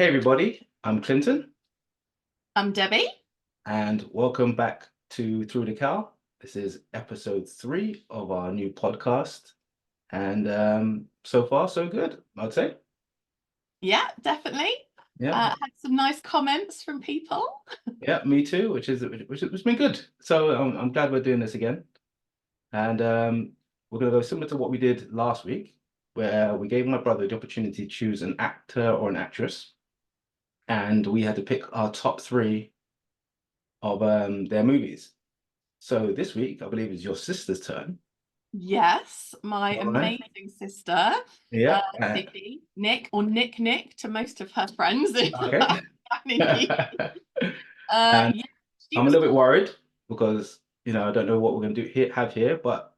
Hey everybody, I'm Clinton, I'm Debbie. and welcome back to Through the Cowl. This is episode 3 of our new podcast, and so far so good, I'd say. Yeah, definitely. Yeah, Had some nice comments from people. yeah, me too, which has been good. So I'm glad we're doing this again, and we're gonna go similar to what we did last week, where we gave my brother the opportunity to choose an actor or an actress, and we had to pick our top 3 of their movies. So this week, I believe, is your sister's turn. Yes, my All right. amazing sister, Yeah. Nikki, Nick, or Nick to most of her friends. Okay. And Yeah, she I'm a was little bit cool. worried because I don't know what we're going to do here, have here, but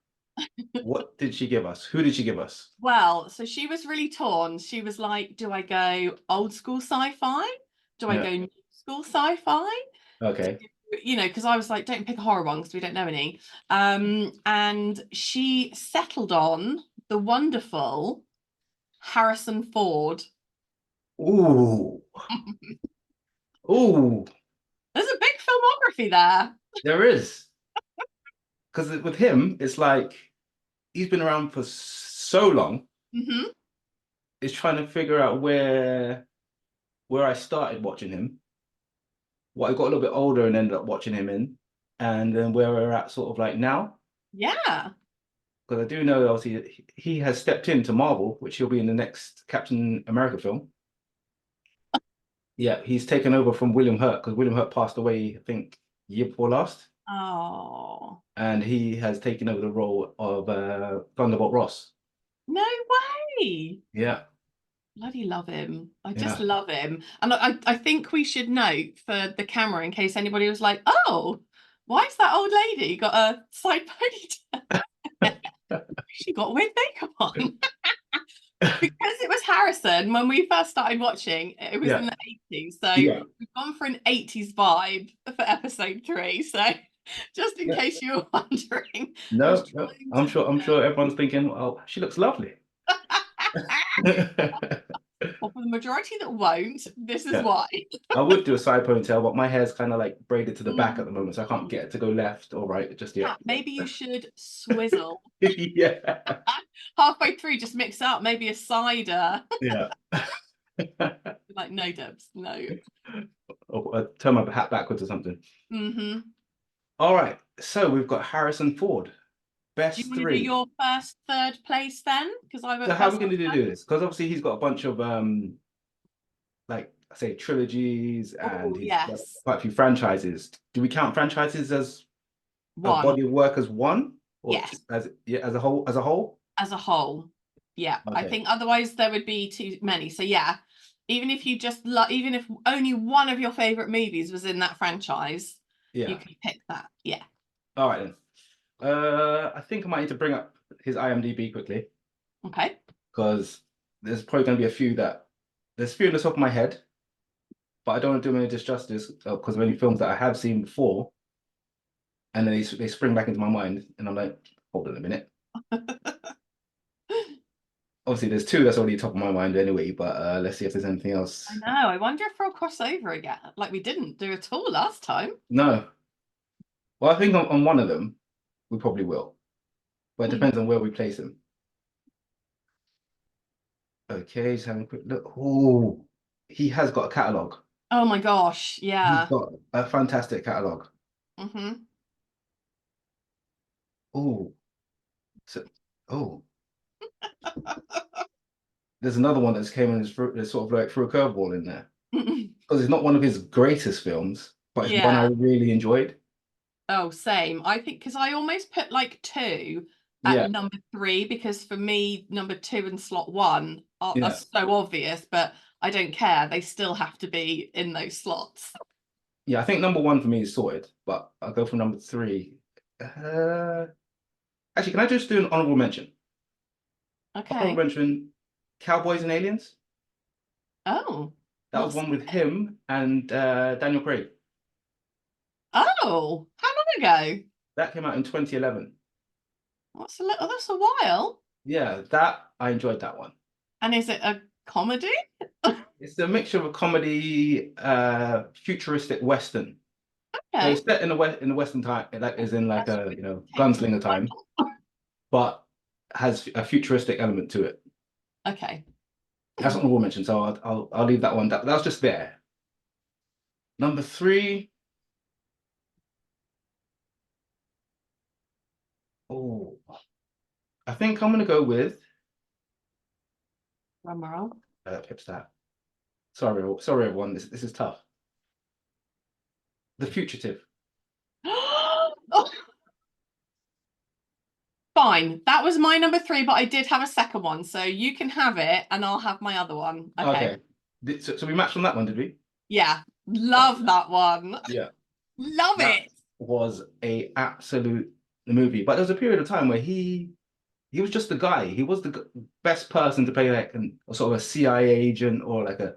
what did she give us? Who did she give us? Well, so she was really torn. She was like, do I go old school sci-fi? Do I Yeah. go new school sci-fi? Okay. Because I was like, don't pick a horror one because we don't know any. And she settled on the wonderful Harrison Ford. Ooh. Ooh. There's a big filmography there. There is. Because with him, it's like he's been around for so long. Hmm. It's trying to figure out where I started watching him, what I got a little bit older and ended up watching him in, and then where we're at sort of like now. Yeah. Because I do know obviously he has stepped into Marvel, which he'll be in the next Captain America film. Yeah, he's taken over from William Hurt because William Hurt passed away, I think, year before last, Oh, and he has taken over the role of Thunderbolt Ross. no way. Yeah, Bloody love him. I just yeah. love him. And I think we should note for the camera in case anybody was like, oh, why is that old lady got a side ponytail? She got weird makeup on. Because it was Harrison when we first started watching, it was in Yeah, the 80s. So yeah, we've gone for an 80s vibe for episode 3. So just in yeah. case you were wondering, I was No, no, trying I'm to sure. be I'm sure everyone's thinking, "Oh, she looks lovely." well, for the majority that won't, this is Yeah, why. I would do a side ponytail, but my hair's kind of like braided to the back at the moment, so I can't Mm. get it to go left or right just Yeah, yet. maybe you should swizzle Yeah, halfway through, just mix up maybe a cider. yeah. Like, no, Debs, no. Or turn my hat backwards or something. Hmm. All right, so we've got Harrison Ford, Do you best want to do three. your first, third place then? Because I So went how are we first going last to time. do this? Because obviously he's got a bunch of like I say trilogies, and Oh, he's got yes. quite a few franchises. Do we count franchises as a One. body of work as one, or Yes. as yeah, as a whole? As a whole? As a whole. Yeah, I Okay. think otherwise there would be too many. So yeah, even if you just even if only one of your favorite movies was in that franchise, you Yeah. could pick that. Yeah. All right then. I think I might need to bring up his IMDb quickly Okay. because there's probably going to be there's a few in the top of my head, but I don't want to do him any disjustice because of any films that I have seen before, and then they spring back into my mind, and I'm like, hold on a minute. Obviously, there's two that's already top of my mind anyway, but let's see if there's anything I else. know. I wonder if we'll cross over again, like we didn't do at all last time. No. Well, I think on one of them, we probably will, but it Hmm. depends on where we place him. Okay, just having a quick look. Oh, he has got a catalog. Oh my gosh. He's Yeah. got a fantastic catalog. Hmm. Oh, so, oh, there's another one that's came in that's sort of like threw a curveball in there because it's not one of his greatest films, but it's one I Yeah. really enjoyed. Oh, same. I think because I almost put like two at Yeah, number 3 because for me, number 2 and slot 1 are yeah, so obvious, but I don't care. They still have to be in those slots. yeah. I think number 1 for me is sorted, but I'll go for number 3. Actually, can I just do an honorable mention? Honorable Okay. mention: Cowboys and Aliens. Oh, That was not one with seen it. him and Daniel Craig. Oh, how long ago? That came out in 2011. That's a while. Yeah, that I enjoyed that one. And is it a comedy? It's a mixture of a comedy, futuristic western. So Okay. it's set in the Western time, like is in like That's a really taking gunslinger the time, title. but has a futuristic element to it. Okay. That's Hmm. what I will mention. So I'll leave that one. That was just there. Number three. Oh, I think I'm gonna go with Drum roll. Pipstat. Sorry, everyone. This is tough. The Fugitive. Oh, fine. That was my number three, but I did have a second one. So you can have it and I'll have my other one. Okay. Okay. So we matched on that one, did we? Yeah. Oh, Love that one. yeah. Love That it. was a absolute movie. But there was a period of time where he was just the guy. He was the best person to play like a sort of a CIA agent or like a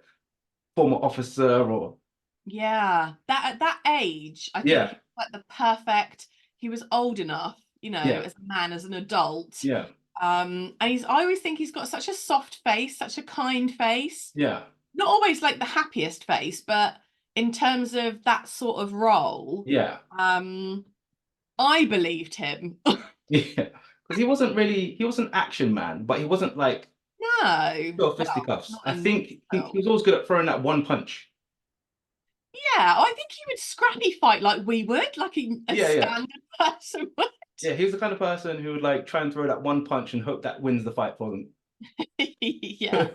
former officer or Yeah. That at that age, I think he yeah, was like the perfect, he was old enough, yeah, as a man, as an adult. yeah, And I always think he's got such a soft face, such a kind face. yeah, Not always like the happiest face, but in terms of that sort of role, yeah, um, I believed him. yeah. Because he wasn't action man, but he wasn't like No, sort of well, fisticuffs. not I in think he film. was always good at throwing that one punch. Yeah, I think he would scrappy fight like we would, like a Yeah, yeah. standard person would. Yeah, he was the kind of person who would like try and throw that one punch and hope that wins the fight for them. Yeah,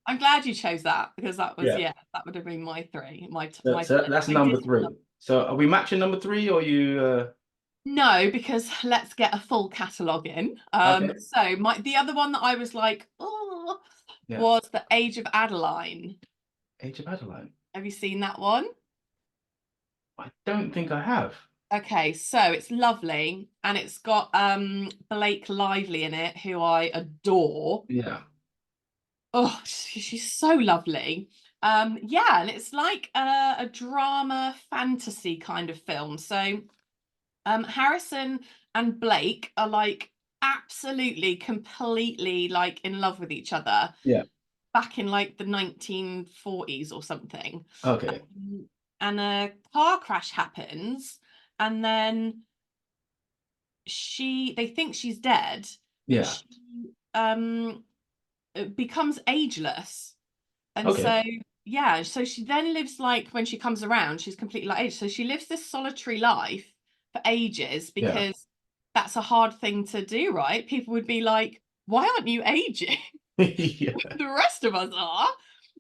I'm glad you chose that because that was, Yeah. yeah, that would have been my three, So, my so turn. that's I did number three. love. So are we matching number three or you No, because let's get a full catalogue in. okay. So the other one that I was like, oh, Yeah. was The Age of Adeline. Age of Adeline. Have you seen that one? I don't think I have. Okay, so it's lovely and it's got Blake Lively in it, who I adore. Yeah. Oh, she's so lovely. Yeah, and it's like a drama fantasy kind of film. So Harrison and Blake are like absolutely, completely like in love with each other Yeah. back in like the 1940s or something. Okay. And a car crash happens, and then they think she's dead, but Yeah. she um becomes ageless. And Okay. so, yeah, so she then lives like when she comes around, she's completely like age. So she lives this solitary life for ages Yeah. because that's a hard thing to do, right? People would be like, why aren't you aging? Yeah. The rest of us are.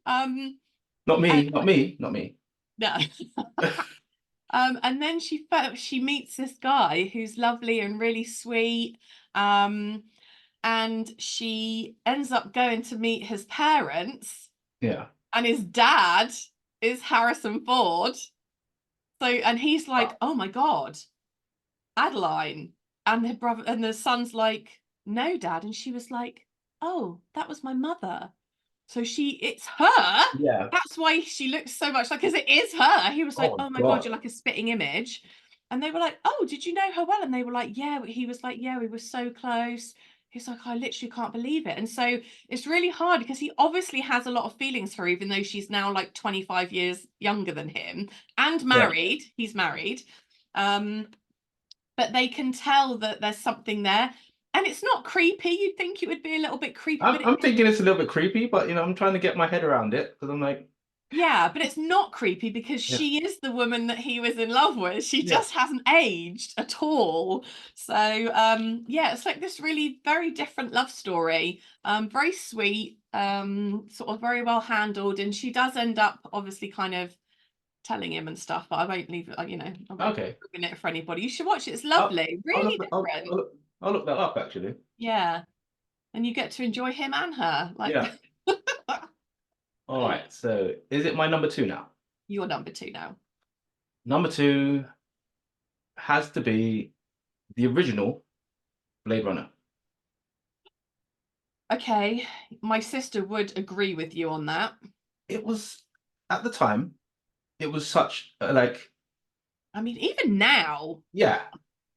Um, Not and me, not me, not me. yeah. And then she meets this guy who's lovely and really sweet. Um, and she ends up going to meet his parents, Yeah. and his dad is Harrison Ford. So, and he's like, Wow. oh my God, Adeline. And her brother and the son's like, no, dad. And she was like, oh, that was my mother. So it's her. Yeah. That's why she looks so much like, because it is her. He was like, Oh oh my God, God. you're like a spitting image. And they were like, oh, did you know her well? And they were like, yeah. He was like, yeah, we were so close. He's like, I literally can't believe it. And so it's really hard because he obviously has a lot of feelings for her, even though she's now like 25 years younger than him and Yeah. married. He's married. Um, but they can tell that there's something there. And it's not creepy. You'd think it would be a little bit creepy, but I'm thinking it's a little bit creepy, but I'm trying to get my head around it because I'm like, yeah, but it's not creepy because yeah, she is the woman that he was in love with. She yeah, just hasn't aged at all. So yeah, it's like this really very different love story. Very sweet, sort of very well handled. And she does end up obviously kind of telling him and stuff, but I won't leave it, I won't okay. ruin it for anybody. You should watch it. It's I'll lovely, I'll really look different. I'll look that up actually. Yeah. And you get to enjoy him and her. Like Yeah. All right. So is it my number two now? you're number two now. Number two has to be the original Blade Runner. Okay, my sister would agree with you on that. It was at the time. It was such like I mean, even now. yeah.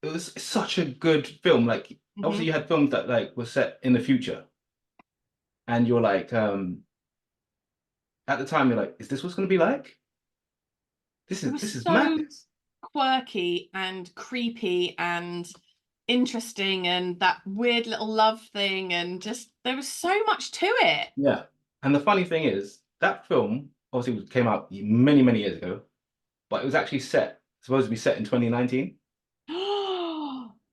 It was such a good film. Like obviously Mhm. you had films that like were set in the future, and you're like at the time you're like, is this what's going to be like? It This was is so madness. quirky and creepy and interesting, and that weird little love thing, and just there was so much to it. Yeah. And the funny thing is, that film obviously came out many, many years ago, but it was actually supposed to be set in 2019.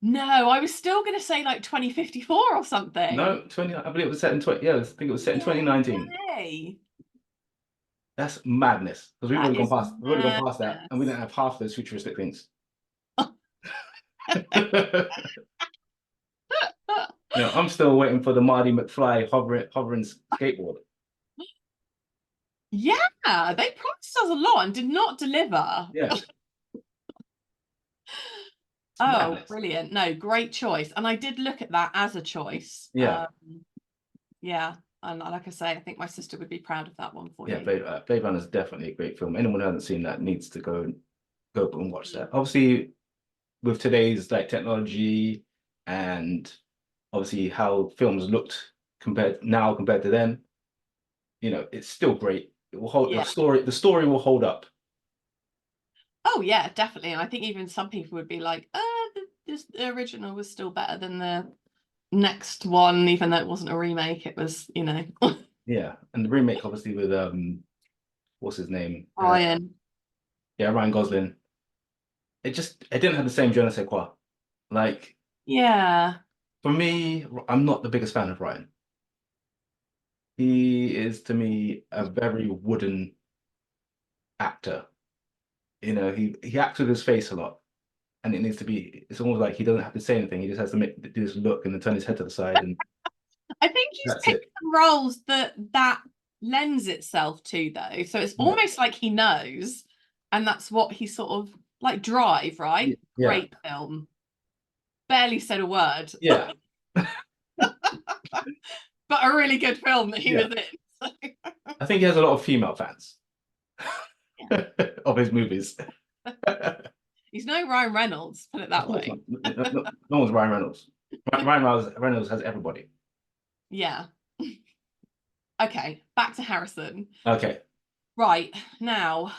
No, I was still going to say like 2054 or something. No, 20, I believe it was set in 20, yeah, I think it was set in No 2019. way. That's madness. Because That is we've already gone past that, and we madness. didn't have half those futuristic things. I'm still waiting for the Marty McFly hovering skateboard. Yeah, they promised us a lot and did not deliver. Yeah, it's Oh, madness. brilliant. No, great choice. And I did look at that as a choice. Yeah, Yeah. And like I say, I think my sister would be proud of that one for yeah. you. Blade Runner is definitely a great film. Anyone who hasn't seen that needs to go and watch that. Obviously, with today's like technology and obviously how films looked compared to then, it's still great. It will hold Yeah. the story will hold up. Oh, yeah, definitely. And I think even some people would be like, the original was still better than the next one, even though it wasn't a remake. It was, Yeah, and the remake obviously with what's his name? Ryan. Yeah, Ryan Gosling. It didn't have the same je ne sais quoi. Like Yeah. for me, I'm not the biggest fan of Ryan. He is to me a very wooden actor. He acts with his face a lot, and it needs to be. It's almost like he doesn't have to say anything. He just has to do this look and then turn his head to the side, and I think he's that's picked it. the roles that lends itself to, though. So it's Yeah, almost like he knows, and that's what he sort of like Drive, right? yeah, Great film. Barely said a word, yeah, but a really good film that he yeah. was in. So, I think he has a lot of female fans yeah. of his movies. He's no Ryan Reynolds, put it Of that course not. way. No one's Ryan Reynolds. Reynolds has everybody. Yeah. Okay, back to Harrison. Okay, Right, now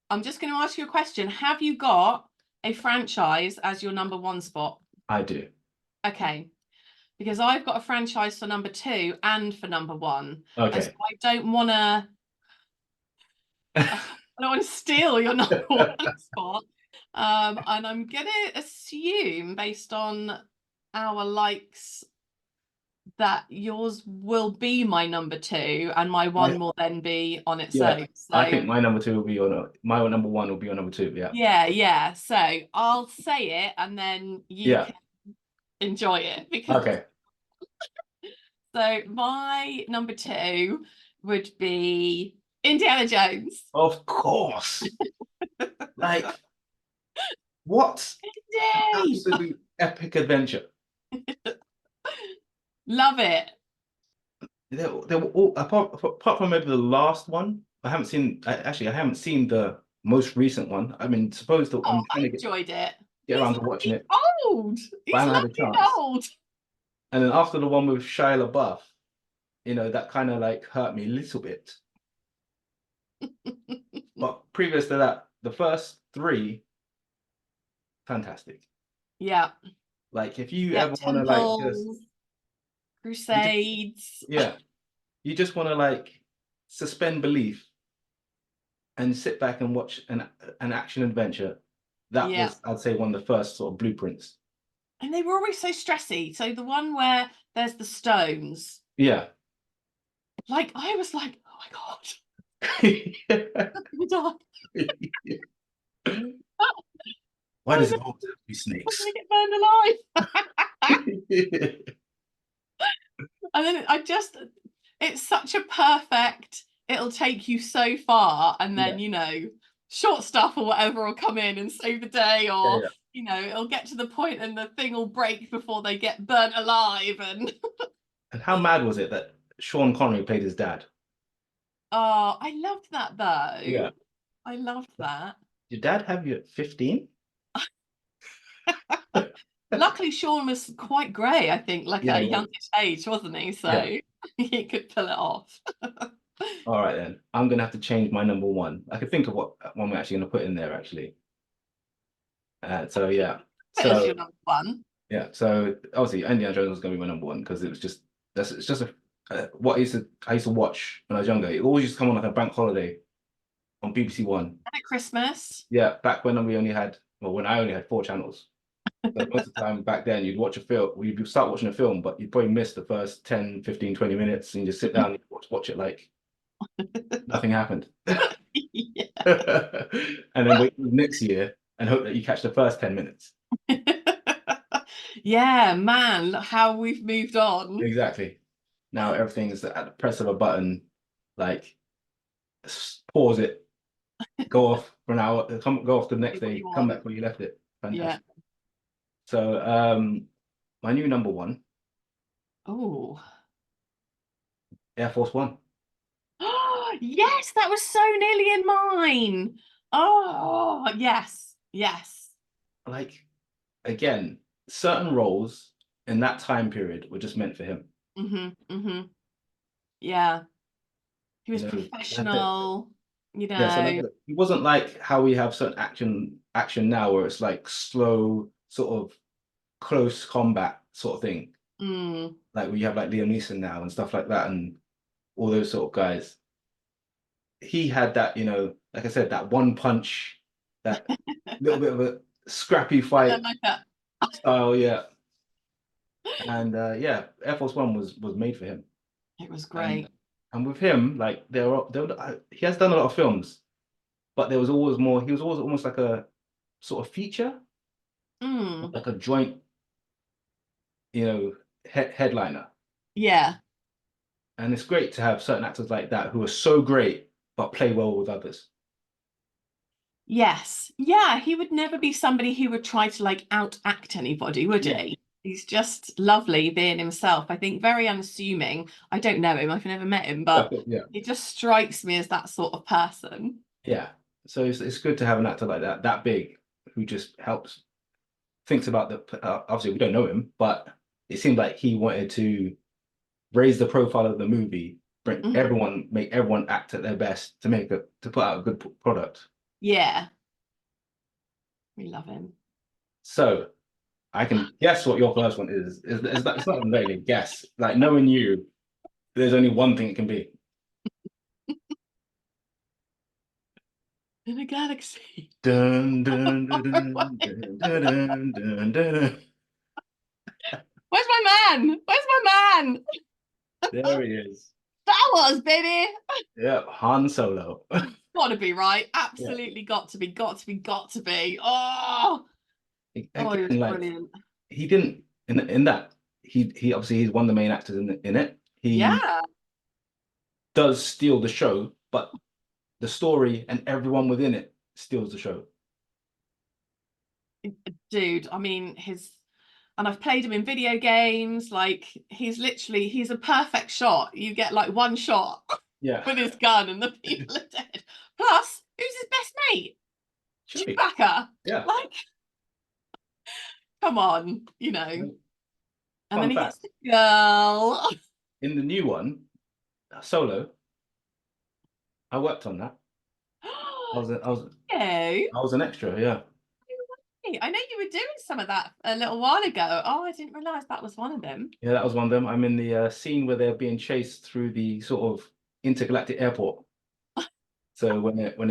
I'm just going to ask you a question. Have you got a franchise as your number one spot? I do. Okay, because I've got a franchise for number two and for number one. And so Okay. I don't want to steal your number one spot. And I'm gonna assume based on our likes that yours will be my number two and my I, one will then be on its yeah, own. I So think my number two will be on my number one will be on number two. Yeah. yeah. So I'll say it and then you Yeah. can enjoy it because Okay. so my number two would be Indiana Jones. Of course. Like, what Yay! absolute epic adventure. Love it. They were all apart from maybe the last one. I haven't seen. I haven't seen the most recent one. I mean, supposed to. Oh, I'm I trying to enjoyed it. get around to watching He's it, old. but I He's haven't had a lovely and chance. old. And then after the one with Shia LaBeouf, that kind of like hurt me a little bit. But previous to that, the first three, fantastic. Yeah. Like if you Yeah. ever want to like just Temples, you just Crusades. yeah, you just want to like suspend belief and sit back and watch an action adventure. That Yeah. was, I'd say, one of the first sort of blueprints. And they were always so stressy. So the one where there's the stones, Yeah. like I was like, oh my God, I'm gonna die. Why Oh does no, it always have to be I'm snakes? gonna get burned alive. And then it's such a perfect, it'll take you so far. And Yeah, then, short stuff or whatever will come in and save the day, yeah, or, yeah. it'll get to the point and the thing will break before they get burnt alive. And And how mad was it that Sean Connery played his dad? oh, I loved that Yeah. though. I loved that. Your dad have you at 15? Luckily, Sean was quite grey, I think, like Yeah, at a he was. youngish age, wasn't he? Yeah. So he could pull it off. All right then. I'm gonna have to change my number one. I could think of what one we're actually gonna put in there actually. So yeah. Where's So your number one? yeah. So obviously Indiana Jones was gonna be my number one because it was just it's just what I used to watch when I was younger. It always used to come on like a bank holiday on BBC One. At Christmas. Yeah, back when we only had when I only had 4 channels. So most of the time back then you'd watch a film, you'd start watching a film, but you'd probably miss the first 10, 15, 20 minutes and you just sit down and watch it like nothing happened. Yeah. And then wait till next year and hope that you catch the first 10 minutes. Yeah, man, how we've moved on. Exactly. Now everything is at the press of a button, like pause it, go off for an hour, go off the next Do what day, you come want. back where you left it. Yeah. Fantastic. So my new number one, Oh. Air Force One. Yes, that was so nearly in mine. Oh, yes. Yes. Like again, certain roles in that time period were just meant for him. Yeah. He was That's it. professional, you Yeah, so know. he wasn't like how we have certain action now where it's like slow, sort of close combat sort of thing. Mm. Like we have like Liam Neeson now and stuff like that and all those sort of guys. He had that, like I said, that one punch, that little bit of a scrappy I fight like that. style, yeah. And yeah, Air Force One was made for him. It was And great. and with him, like he has done a lot of films, but there was always more. He was always almost like a sort of feature, Mm. like a joint, headliner. Yeah. And it's great to have certain actors like that who are so great but play well with others. Yes. Yeah, he would never be somebody who would try to like out act anybody, would Yeah, he? He's just lovely being himself. I think very unassuming. I don't know him. I've never met him, but yeah, he just strikes me as that sort of person. yeah. So it's good to have an actor like that big, who just helps, thinks about obviously we don't know him, but it seemed like he wanted to raise the profile of the movie, Mhm. make everyone act at their best to put out a good product. Yeah, we love him. So I can guess what your first one is. Is that it's not really a guess. Like knowing you, there's only one thing it can be. In a galaxy. Dun, dun, dun, dun, dun, dun, dun, dun, dun. Where's my man? Where's my man? There he is. Star Wars, baby. Yeah, Han Solo. Got to be right. Yeah. Absolutely got to be, got to be, got to be. Oh, oh, he was Again, like brilliant. he didn't in that he obviously he's one of the main actors in it. He Yeah, does steal the show, but the story and everyone within it steals the show. dude. I mean, and I've played him in video games. Like, he's a perfect shot. You get like one shot Yeah, with his gun, and the people are dead. Plus, who's his best mate? Chewie. Chewbacca. Yeah. Like, come on, you know. And then Fun he gets fact: the girl. in the new one, Solo, I worked on that. I was a, I was Okay. I was an extra. Yeah, I know you were doing some of that a little while ago. Oh, I didn't realize that was one of them. yeah, that was one of them. I'm in the scene where they're being chased through the sort of intergalactic airport. So Brilliant. when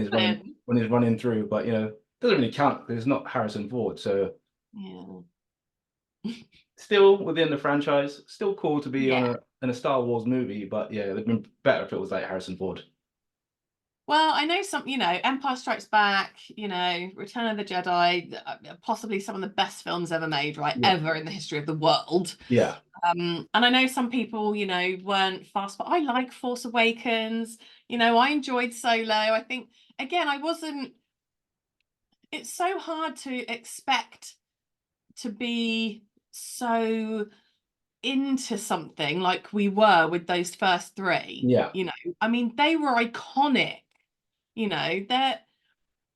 he's running through, but doesn't really count because it's not Harrison Ford. So Yeah. still within the franchise, still cool to be on Yeah. a Star Wars movie. But yeah, it'd been better if it was like Harrison Ford. Well, I know some, Empire Strikes Back, Return of the Jedi, possibly some of the best films ever made, right? Yeah, Ever in the history of the world. yeah, And I know some people, weren't fast, but I like Force Awakens. I enjoyed Solo. I think, again, it's so hard to expect to be so into something like we were with those first three. yeah. I mean, they were iconic. They're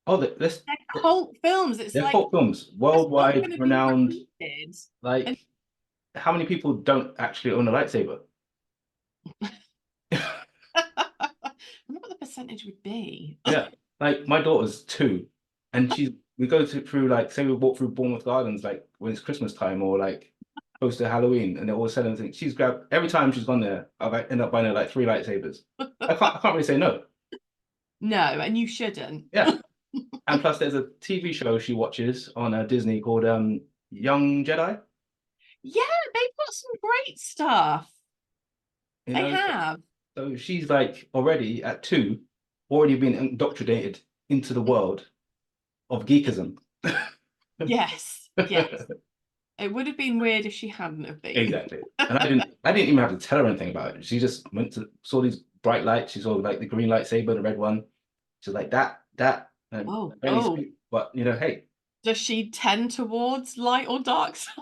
Oh, cult films. It's they're like cult films, it's not worldwide going to be renowned. repeated. And Like, how many people don't actually own a lightsaber? percentage would be? Yeah, like my daughter's 2, and we go through like say we walk through Bournemouth Gardens like when it's Christmas time or like close to Halloween, and they're all selling things. She's grabbed every time she's gone there. I've ended up buying her like 3 lightsabers. I can't really say no. No, and you shouldn't. Yeah, and plus there's a TV show she watches on Disney called Young Jedi. Yeah, they've got some great stuff. You They know, have. so she's like already at 2, already been indoctrinated into the world of geekism. Yes, yes. It would have been weird if she hadn't have been. Exactly. And I didn't even have to tell her anything about it. She just saw these bright lights. She saw like the green lightsaber, the red one. She's like that. And Oh, I barely oh. speak, but you know, hey. Does she tend towards light or dark side?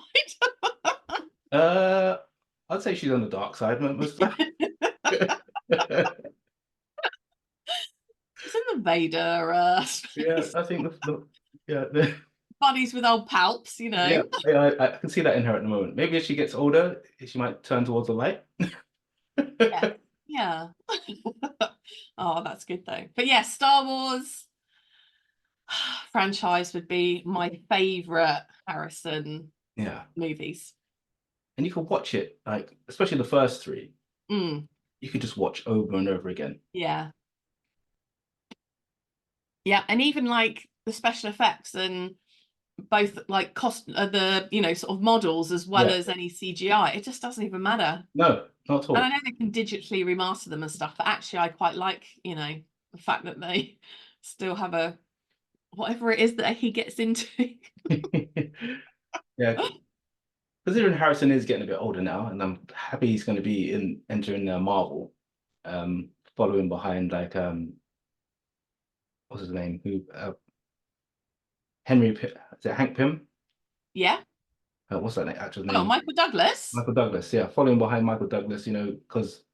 I'd say she's on the dark side most of the time. She's in the Vader Yeah, I think the buddies with old palps, you know. yeah, I can see that in her at the moment. Maybe as she gets older, she might turn towards the light. Yeah. Yeah. Oh, that's good though. But yeah, Star Wars franchise would be my favorite Harrison Yeah. movies. And you could watch it, like, especially the first 3, Mm, you could just watch over and over again. yeah. Yeah, and even like the special effects and both like the sort of models as well Yeah. as any CGI, it just doesn't even matter. No, not at all. And I know they can digitally remaster them and stuff, but actually I quite like, the fact that they still have a whatever it is that he gets into. Yeah, considering Harrison is getting a bit older now, and I'm happy he's going to be entering Marvel, following behind like what's his name? Who is it Hank Pym? Yeah. What's that actor's Oh, name? Michael Douglas. Michael Douglas. Yeah, following behind Michael Douglas. Because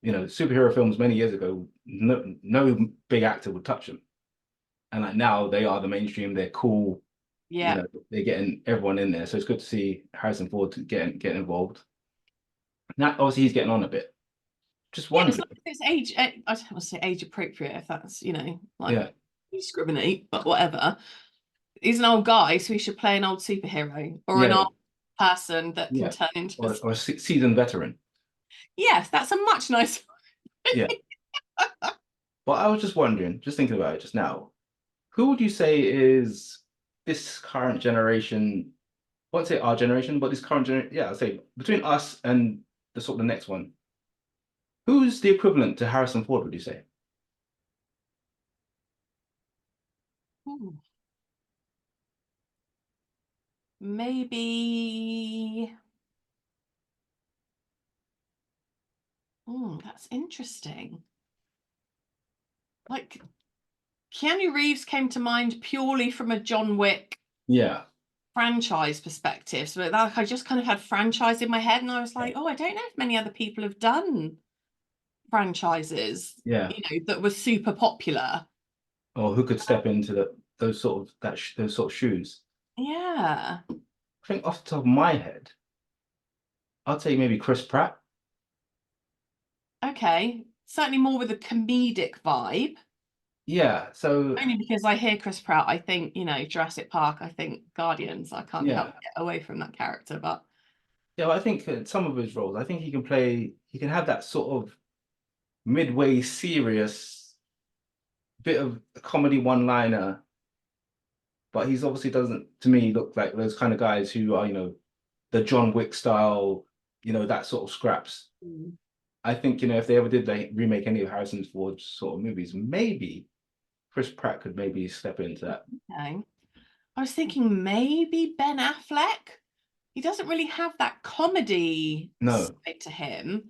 superhero films many years ago, no big actor would touch them, and like now they are the mainstream. They're cool. Yeah. They're getting everyone in there, so it's good to see Harrison Ford getting involved. Now, obviously, he's getting on a bit. Just Yeah, wondering. it's age, I don't want to say age appropriate if that's, like Yeah, discriminate, but whatever. He's an old guy, so he should play an old superhero or an yeah, old person that can yeah. turn into Or a seasoned veteran. Yes, that's a much nicer. Yeah. But I was just wondering, just thinking about it just now, who would you say is this current generation? I won't say our generation, but this current generation. Yeah, I'd say between us and the next one. Who's the equivalent to Harrison Ford, would you say? Ooh. Maybe. That's interesting. Like Keanu Reeves came to mind purely from a John Wick Yeah. franchise perspective. So that I just kind of had franchise in my head, and I was like, oh, I don't know if many other people have done franchises, Yeah. that were super popular. Or who could step into those sort of shoes? Yeah. I think off the top of my head, I'd say maybe Chris Pratt. Okay. Certainly more with a comedic vibe. Yeah. So Only because I hear Chris Pratt, I think, Jurassic Park, I think Guardians. I can't help yeah, get away from that character, but yeah. I think some of his roles, I think he can have that sort of midway serious bit of a comedy one-liner, but he's obviously doesn't, to me, look like those kind of guys who are, the John Wick style, that sort of scraps. I think, if they ever did like remake any of Harrison Ford's sort of movies, maybe Chris Pratt could maybe step into that. okay. I was thinking maybe Ben Affleck. He doesn't really have that comedy No. side to him,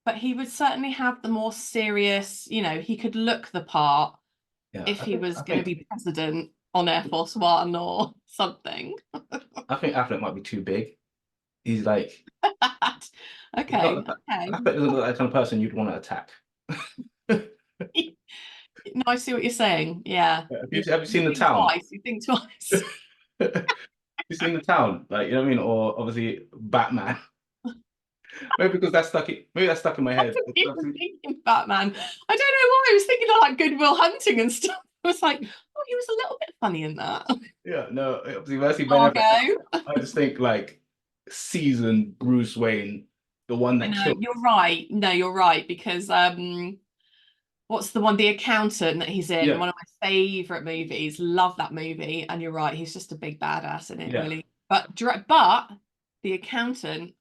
but he would certainly have the more serious, he could look the part Yeah, if he was going to be president on Air Force One or something. I think Affleck might be too big. He's like, Okay. Affleck doesn't look like the kind of person you'd want to attack. No, I see what you're saying. Yeah. Have you seen The Town? Twice. You think twice. Have you seen The Town? Like, you know what I mean? Or obviously Batman. Maybe because maybe that's stuck in my I head. wasn't even thinking Batman. I don't know why I was thinking of like Good Will Hunting and stuff. I was like, oh, he was a little bit funny in that. Yeah, no, obviously when I see Ben Margo. Affleck, I just think like seasoned Bruce Wayne, the one I that know, killed. you're right. No, you're right, because what's the one, The Accountant, that he's in? Yeah, One of my favorite movies. Love that movie. And you're right, he's just a big badass in it, yeah, really. But The Accountant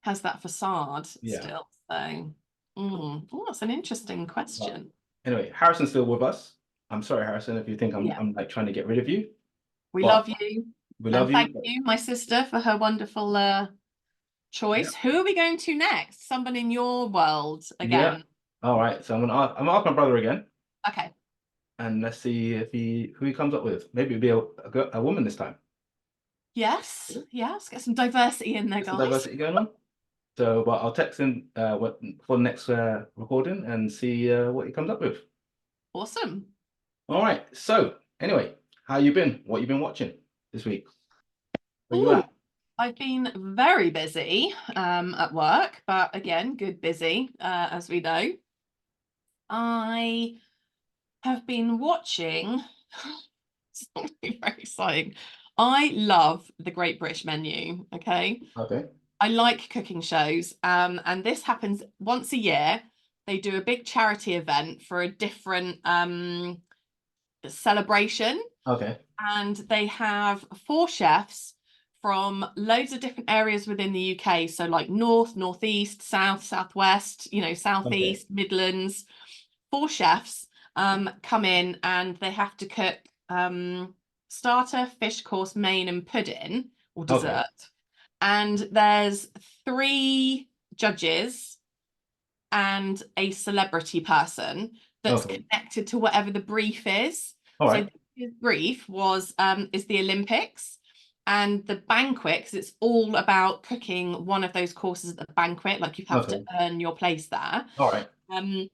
has that facade yeah. still. So, oh, that's an interesting But question. anyway, Harrison's still with us. I'm sorry, Harrison, if you think Yeah, I'm like trying to get rid of you, we but love you. we And love you. thank you, my sister, for her wonderful Yeah, choice. Who are we going to next? Someone in your world yeah. again. All right, so I'm gonna ask my brother again, Okay. and let's see if who he comes up with. Maybe it'll be a woman this time. Yes. Yes. Get some diversity in there, Get some guys. diversity going on. So, but I'll text him for the next recording and see what he comes up with. Awesome. All right. So, anyway, how you been? What you been watching this week? Where you Ooh, at? I've been very busy at work, but again, good busy, as we know. I have been watching something very exciting. I love the Great British Menu. Okay. Okay. I like cooking shows. And this happens once a year. They do a big charity event for a different celebration, Okay. and they have 4 chefs from loads of different areas within the UK. So like north, northeast, south, southwest, Okay. southeast, Midlands. 4 chefs come in, and they have to cook starter, fish course, main, and pudding or Okay. dessert. And there's 3 judges and a celebrity person that's Okay. connected to whatever the brief is. All So right. his brief is the Olympics, and the banquet, 'cause it's all about cooking one of those courses at the banquet, like you have to Okay. earn your place there. All right. Um,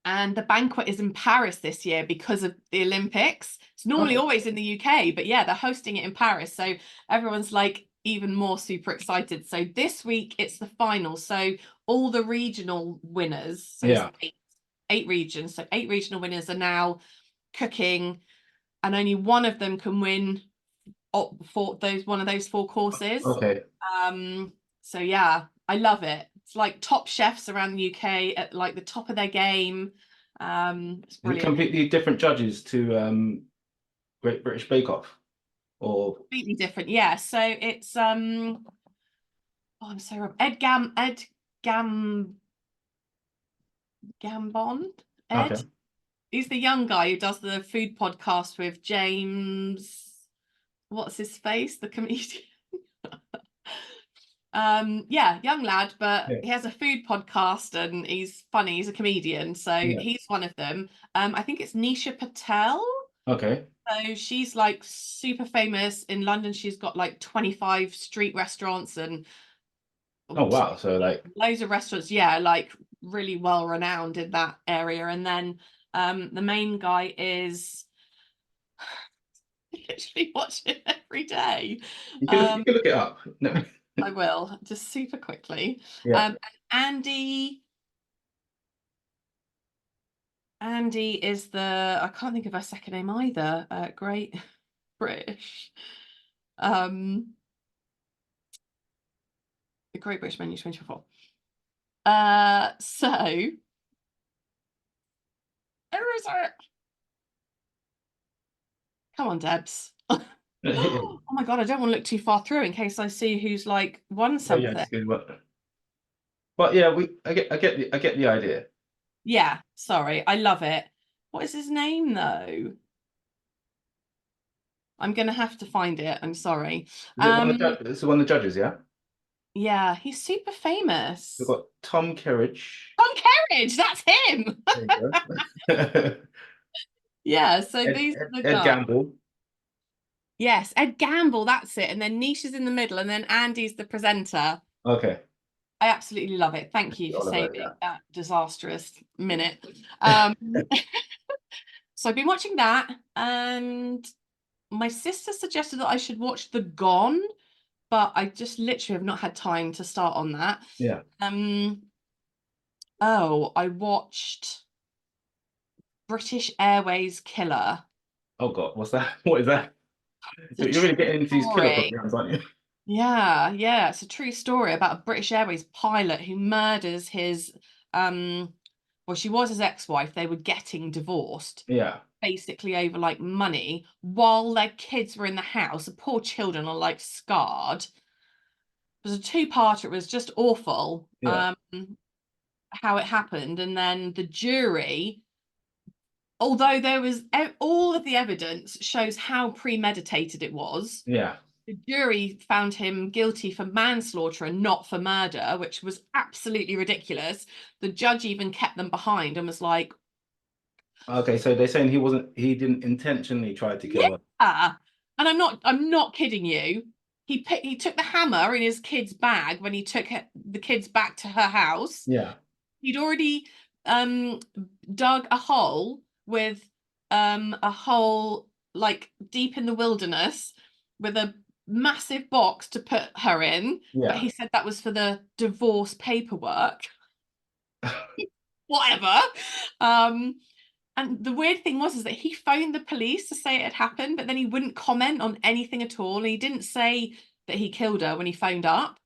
and the banquet is in Paris this year because of the Olympics. It's normally Okay. always in the UK, but yeah, they're hosting it in Paris. So everyone's like even more super excited. So this week it's the final. So all the regional winners, so it's Yeah. eight regions. So 8 regional winners are now cooking, and only one of them can win for one of those 4 courses. Okay. So yeah, I love it. It's like top chefs around the UK at like the top of their game. It's Is it brilliant. completely different judges to Great British Bake Off? Or Completely different. Yeah. So it's oh, I'm so Ed Gambon. okay. Ed. He's the young guy who does the food podcast with James. What's his face? The comedian. Yeah, young lad, but Yeah. he has a food podcast and he's funny. He's a comedian, so Yeah. he's one of them. I think it's Nisha Patel. Okay. So she's like super famous in London. She's got like 25 street restaurants and Oh wow. So like loads of restaurants. Yeah, like really well renowned in that area. And then the main guy is literally watch it every day. you can look it up. No. I will just super quickly. Yeah. And Andy is I can't think of her second name either. Great British. The Great British Menu 2024. So where is it? Come on, Debs. Oh my god, I don't want to look too far through in case I see who's like won Oh yeah, something. just good. But yeah, I get the idea. Yeah, sorry, I love it. What is his name though? I'm gonna have to find it. I'm sorry. Is it one of it's one of the judges, yeah? Yeah, he's super We've famous. got Tom Kerridge. Tom Kerridge, that's him. There you go. Yeah, so these are the Ed guys. Gamble. Yes, Ed Gamble, that's it. And then Nisha's in the middle, and then Andy's the presenter. Okay. I absolutely love it. Thank you for Oliver, saving yeah. that disastrous minute. So I've been watching that, and my sister suggested that I should watch The Gone, but I just literally have not had time to start on that. Yeah. Oh, I watched British Airways Killer. Oh God, what's that? What is that? It's a You're really true getting into these killer story. programs, aren't you? Yeah, it's a true story about a British Airways pilot who murders his well, she was his ex-wife. They were getting divorced, Yeah. basically over like money, while their kids were in the house. The poor children are like scarred. It was a two-parter. It was just awful. Yeah. How it happened, and then the jury, although there was all of the evidence shows how premeditated it was, Yeah. the jury found him guilty for manslaughter and not for murder, which was absolutely ridiculous. The judge even kept them behind and was like, Okay, so they're saying he didn't intentionally try to kill her. yeah. And I'm not kidding you. He took the hammer in his kid's bag when he took the kids back to her house. Yeah. He'd already um dug a hole with a hole like deep in the wilderness with a massive box to put her in, but Yeah. he said that was for the divorce paperwork. Whatever. um and the weird thing was is that he phoned the police to say it had happened, but then he wouldn't comment on anything at all, and he didn't say that he killed her when he phoned up.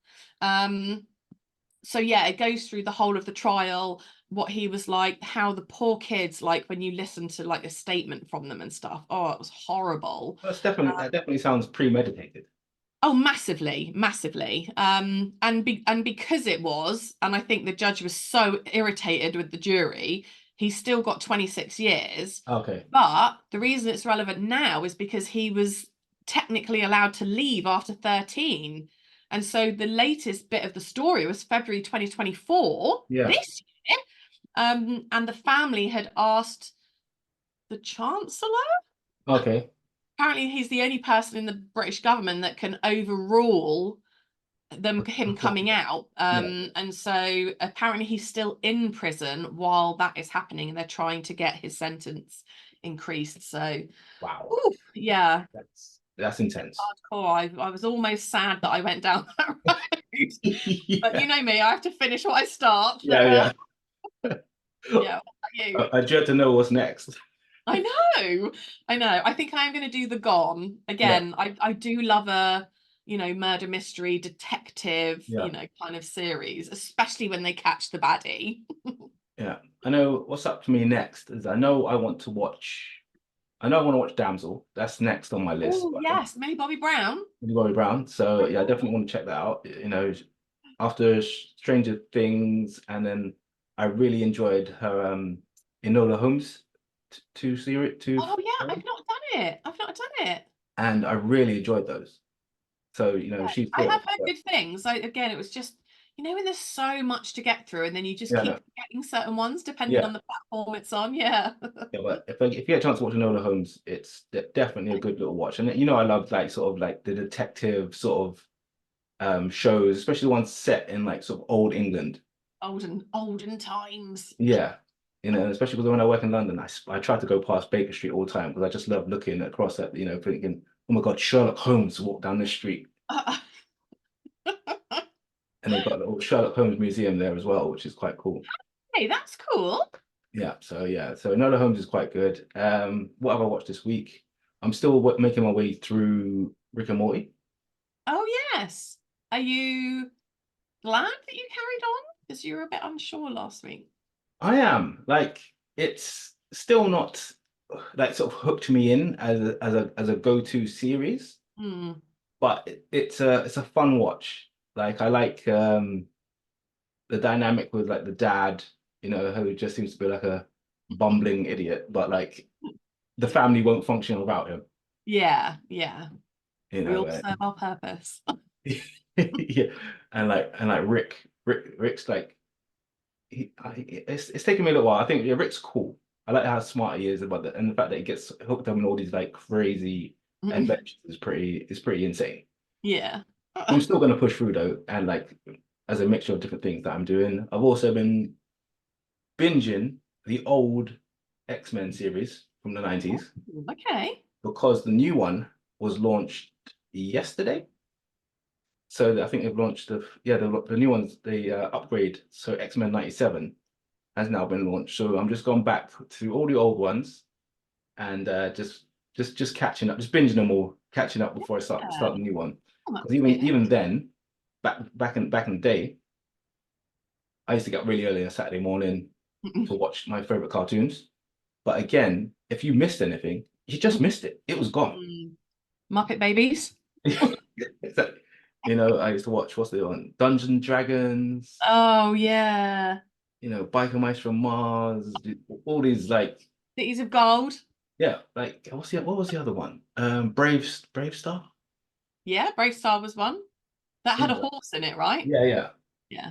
So yeah, it goes through the whole of the trial, what he was like, how the poor kids, like when you listen to like a statement from them and stuff. Oh, it was horrible. That definitely sounds premeditated. Oh, massively, massively. And because it was, and I think the judge was so irritated with the jury, he still got 26 years. Okay. But the reason it's relevant now is because he was technically allowed to leave after 13. And so the latest bit of the story was February 2024, Yeah. this year. And the family had asked the Chancellor. Okay. Apparently, he's the only person in the British government that can overrule him coming out. Yeah. And so apparently he's still in prison while that is happening, and they're trying to get his sentence increased. So, Wow. oof, yeah, That's intense. hardcore. I was almost sad that I went down that road. But Yeah. you know me, I have to finish what I start. But Yeah. yeah, what about you? I dread to know what's next. I know, I know. I think I am going to do The Gone Yeah. again. I do love a, murder mystery detective, Yeah. kind of series, especially when they catch the baddie. Yeah. I know what's up for me next is I know I want to watch Damsel. That's next on my list. Oh yes, Millie Bobby Brown. Bobby Brown. So yeah, I definitely want to check that out. After Stranger Things, and then I really enjoyed her Enola Holmes two series two, Oh yeah, I've not done it. I've not done it. and I really enjoyed those. So Yeah, she's I still have heard good things. Again, it was just, when there's so much to get through, and then you just yeah keep no, forgetting certain ones depending yeah on the platform it's on. Yeah. yeah. But if you get a chance to watch Enola Holmes, it's definitely a good little watch. And I love like sort of like the detective sort of shows, especially the ones set in like sort of old England. Olden times. Yeah. Especially because when I work in London, I try to go past Baker Street all the time because I just love looking across at, thinking, oh my God, Sherlock Holmes walked down this street. And they've got the old Sherlock Holmes Museum there as well, which is quite cool. Hey, that's cool. Yeah. So Enola Holmes is quite good. What have I watched this week? I'm still making my way through Rick and Morty. Oh yes. Are you glad that you carried on? Because you were a bit unsure last week. I am like it's still not like sort of hooked me in as a go-to series, Hmm. but it's a fun watch. Like I like the dynamic with like the dad, who just seems to be like a bumbling idiot, but like the family won't function without him. Yeah, yeah. You We know, all serve our purpose. yeah, and like Rick's like it's taken me a little while. I think Rick's cool. I like how smart he is about and the fact that he gets hooked up in all these like crazy adventures is pretty insane. Yeah. I'm still gonna push through though, and like as a mixture of different things that I'm doing. I've also been binging the old X-Men series from the 90s Okay. because the new one was launched yesterday. So I think they've launched the new ones, the upgrade. So X-Men 97 has now been launched. So I'm just going back to all the old ones and just catching up, just binging them all, catching up before I start Yeah. the new one. Oh, Because that's good. even then, back in the day, I used to get up really early on Saturday morning to watch my favorite cartoons. But again, if you missed anything, you just missed it. It was gone. Muppet Babies. You know, I used to watch what's the one? Dungeons and Dragons, Oh yeah. you know, Biker Mice from Mars, all these like Cities of Gold. yeah, like what was the other one? Brave Star? Yeah, Brave Star was one. That had a Yeah, horse in it, right? yeah. Yeah.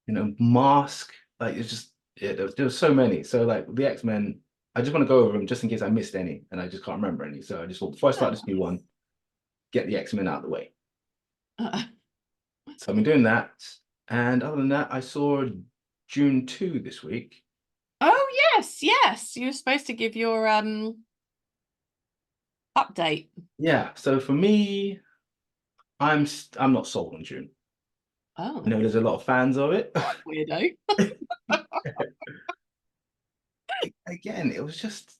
You know, Mask, like it's just yeah, there was so many. So like the X-Men, I just want to go over them just in case I missed any and I just can't remember any. So I just thought before I start this new one, get the X-Men out of the way. So I've been doing that. And other than that, I saw June 2 this week. Oh yes, yes. You were supposed to give your update. Yeah, so for me, I'm not sold on June. I Oh, know there's a lot of fans of it. weirdo. Again, it was just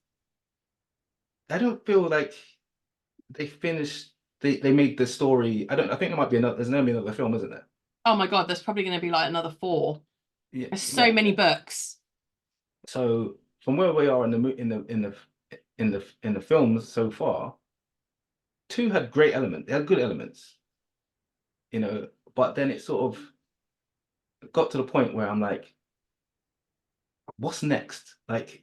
I don't feel like they finished they made the story. I think there might be another there's gonna be another film, isn't there? Oh my God, there's probably going to be like another 4. Yeah, There's so yeah. many books. So from where we are in the films so far, 2 had great elements. They had good elements, you know, but then it sort of got to the point where I'm like, what's next? Like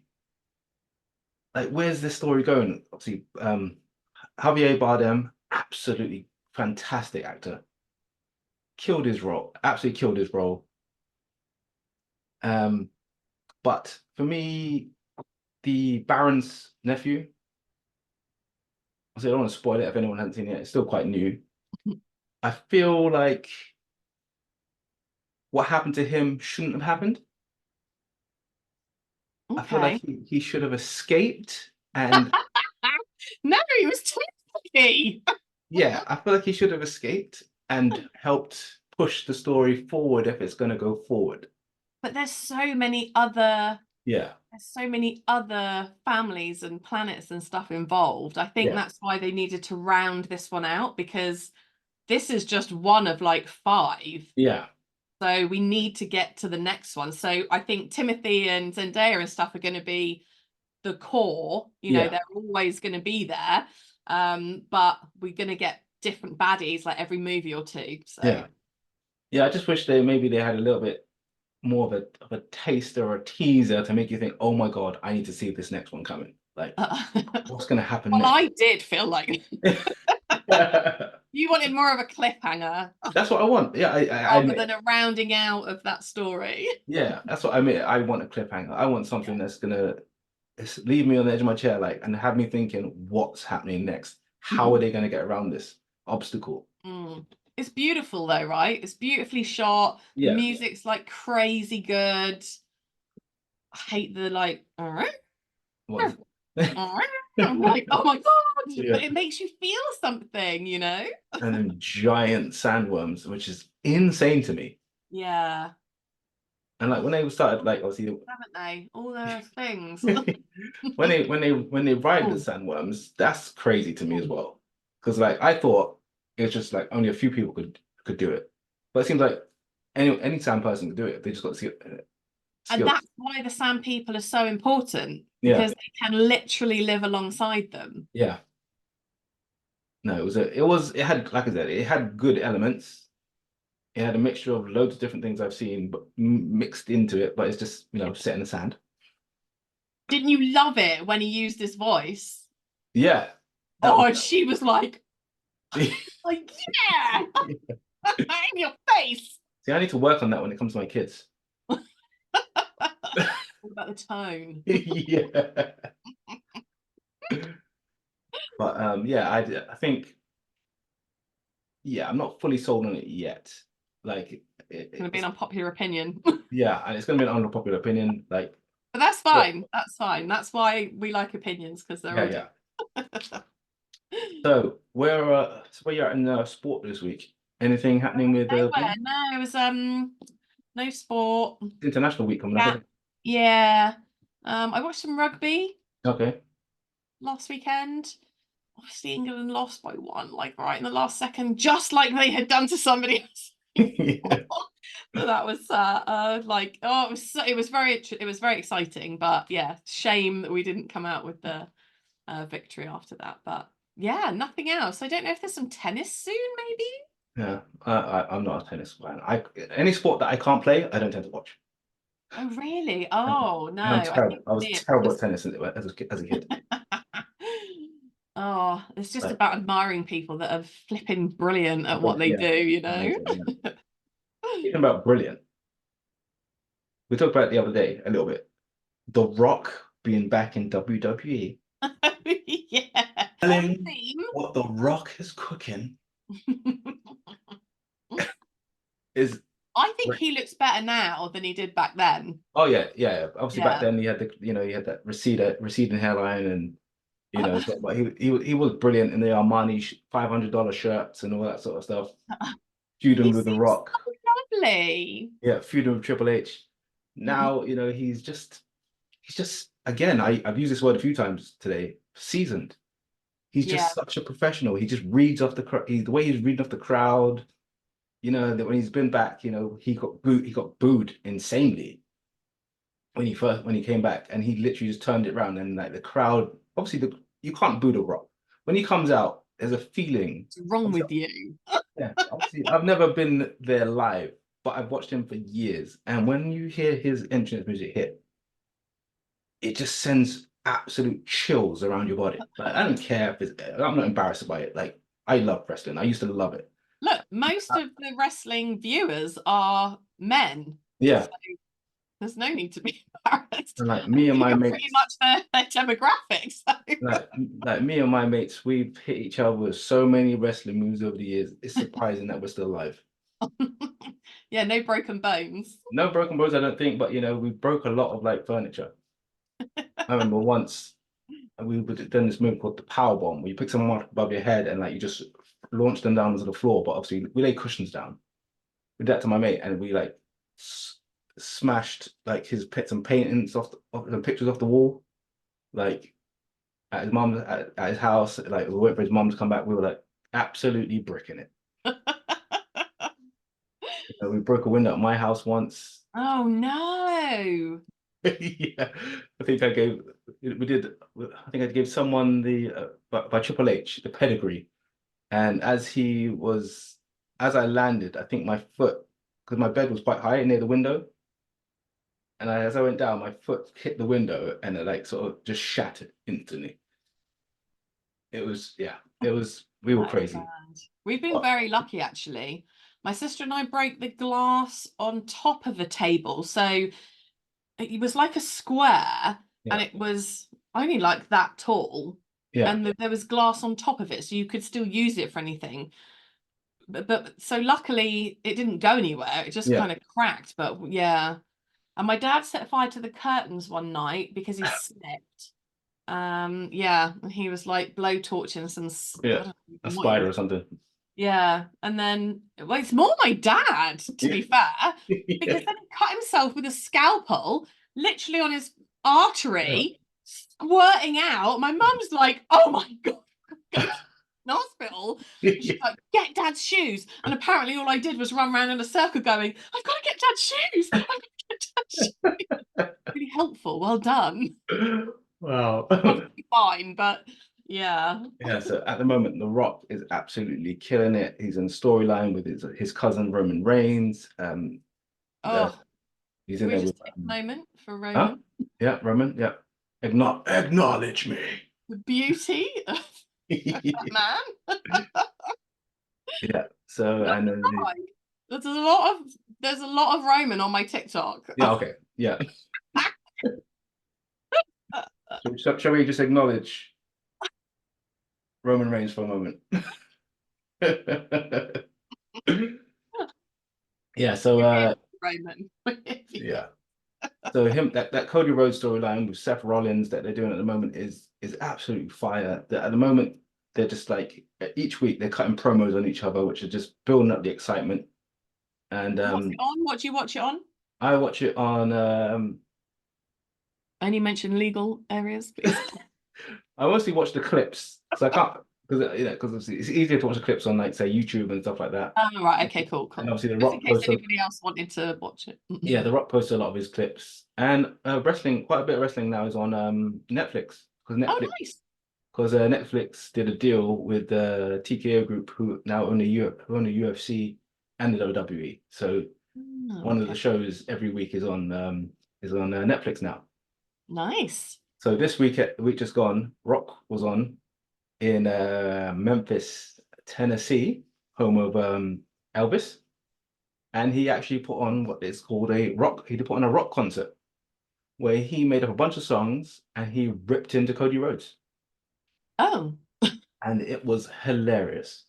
where's this story going? Obviously, Javier Bardem, absolutely fantastic actor, killed his role, absolutely killed his role. But for me, the Baron's nephew, I don't want to spoil it if anyone hasn't seen it. It's still quite new. I feel like what happened to him shouldn't have happened. I feel like Okay. he should have escaped. And No, he was too lucky. yeah, I feel like he should have escaped and helped push the story forward if it's going to go forward. But Yeah, there's so many other families and planets and stuff involved. I think yeah, that's why they needed to round this one out, because this is just one of like 5. yeah, So we need to get to the next one. So I think Timothy and Zendaya and stuff are going to be the core. You know, yeah, they're always going to be there. But we're going to get different baddies like every movie or 2. So yeah. Yeah, I just wish they had a little bit more of a taster or a teaser to make you think, oh my God, I need to see this next one coming. Like, what's going to happen well, next? I did feel like you wanted more of a cliffhanger That's what I want. Yeah, I rather admit. than a rounding out of that story. Yeah, that's what I mean. I want a cliffhanger. I want something that's gonna leave me on the edge of my chair, like, and have me thinking, what's happening next? How are they gonna get around this obstacle? Mm. It's beautiful though, right? It's beautifully shot. The Yeah. music's like crazy good. I hate the like, all right. What? I'm like, oh my God, Yeah. but it makes you feel something, you know? And then giant sandworms, which is insane to me. Yeah, And like when they started, like obviously haven't they? All those things. when they ride the Oh, sandworms, that's crazy to me as oh. well. Because like I thought it was just like only a few people could do it, but it seems like any sand person could do it. They just got And skills. that's why the sand people are so important, Yeah, because they can literally live alongside them. yeah. No, it had like I said, it had good elements. It had a mixture of loads of different things I've seen, but mixed into it. But it's just set in the sand. Didn't you love it when he used his voice? Yeah, that Oh, was. and she was like, like, yeah, in your face. See, I need to work on that when it comes to my kids. What about the tone? Yeah. But yeah, I think yeah, I'm not fully sold on it yet. Like It's going to be an unpopular opinion. yeah, and it's gonna be an unpopular opinion. Like But that's yeah, fine. That's fine. That's why we like opinions, because they're yeah, all yeah. different. So where you're at in sport this week? Anything happening with Nowhere. No, it was no sport. International Week coming up? Yeah. Isn't it? Yeah. I watched some rugby Okay. last weekend. Obviously, England lost by one, like right in the last second, just like they had done to somebody else. Yeah. So that was like, oh, it was very exciting, but yeah, shame that we didn't come out with the victory after that. But yeah, nothing else. I don't know if there's some tennis soon, maybe. Yeah. I'm not a tennis fan. Any sport that I can't play, I don't tend to watch. Oh, really? Oh, no. I'm I terrible. think I was for me terrible at tennis as a kid. oh, it's just Like, about admiring people that are flipping brilliant at what but they yeah, do, you know? amazing. Yeah. Speaking about brilliant, we talked about it the other day a little bit. The Rock being back in WWE. Yeah. On Telling theme. what The Rock is cooking is I think great. he looks better now than he did back then. Oh yeah, yeah. Obviously back Yeah. then he had he had that receding hairline and but he was brilliant in the Armani $500 shirts and all that sort of stuff. He Feuding with The seems Rock. so lovely. Yeah, feuding with Triple H. Now, he's just again, I've used this word a few times today, seasoned. He's Yeah. just such a professional. He just reads off the way he's reading off the crowd. That when he's been back, he got booed insanely when he came back, and he literally just turned it around, and like the crowd, obviously you can't boo The Rock. When he comes out, there's a feeling. What's wrong Obviously, with you? yeah, obviously, I've never been there live, but I've watched him for years. And when you hear his entrance music hit, it just sends absolute chills around your body. Like, I don't care if I'm not embarrassed by it. Like, I love wrestling. I used to love it. Look, most of the wrestling viewers are men. Yeah. So there's no need to be embarrassed. And like me and my You're pretty mates, much their demographic. So. like me and my mates, we've hit each other with so many wrestling moves over the years. It's surprising that we're still alive. Yeah, no broken bones. No broken bones, I don't think, but we broke a lot of like furniture. I remember once we were doing this move called the power bomb, where you pick someone up above your head and like you just launch them down to the floor. But obviously we lay cushions down. We did that to my mate, and we like smashed like his pits and paintings off the pictures off the wall, like at his mom at his house. Like we wait for his mom to come back. We were like absolutely bricking it. We broke a window at my house once. Oh no. Yeah, I think I gave we did. I think I gave someone the by Triple H the pedigree, and as I landed, I think my foot, because my bed was quite high near the window, and as I went down, my foot hit the window and it like sort of just shattered instantly. We were That is crazy. bad. We've been But very lucky actually. My sister and I broke the glass on top of a table. So it was like a square and yeah, it was only like that tall. yeah, And there was glass on top of it, so you could still use it for anything. But so luckily it didn't go anywhere. It just yeah. kind of cracked. But yeah. And my dad set fire to the curtains one night because he slipped. Yeah, and he was like blow torching some I Yeah, don't know a what he spider was. or something. Yeah, and then well, it's more my dad, to Yeah. be fair, because Yeah. then he cut himself with a scalpel, literally on his Yeah. artery, squirting out. My mum's like, "Oh my God, go to the hospital." And she's like, "Get dad's shoes." And apparently, all I did was run around in a circle, going, "I've got to get dad's shoes. I've got to get dad's shoes." Really helpful. Well done. Wow. Obviously fine, but yeah. Yeah, so at the moment, The Rock is absolutely killing it. He's in storyline with his cousin Roman Reigns. Uh, Oh, he's can in we there just with take a moment for huh? Roman? Yeah, Roman. Yeah, acknowledge me. The beauty of that man. Yeah. So Not and gonna then lie. There's a lot of Roman on my TikTok. yeah, okay, yeah. Shall we just acknowledge Roman Reigns for a moment? Yeah. So Roman. yeah. So that Cody Rhodes storyline with Seth Rollins that they're doing at the moment is absolutely fire. At the moment, they're just like each week they're cutting promos on each other, which are just building up the excitement. And What's it on? What do you watch it on? I watch it on. Only mention legal areas, please. I mostly watch the clips because I can't because it's easier to watch the clips on like say YouTube and stuff like that. Oh, right. Okay, cool, And cool. obviously the Just in Rock case posts anybody else wanted to watch it. yeah, the Rock posts a lot of his clips, and wrestling, quite a bit of wrestling now is on Netflix Oh, nice. because Netflix did a deal with the TKO group who now own the UFC and the WWE. So Oh, one of the okay. shows every week is on Netflix now. Nice. So this week just gone, Rock was on in Memphis, Tennessee, home of Elvis, and he actually put on what is called a rock. He put on a rock concert where he made up a bunch of songs and he ripped into Cody Rhodes, Oh. and it was hilarious.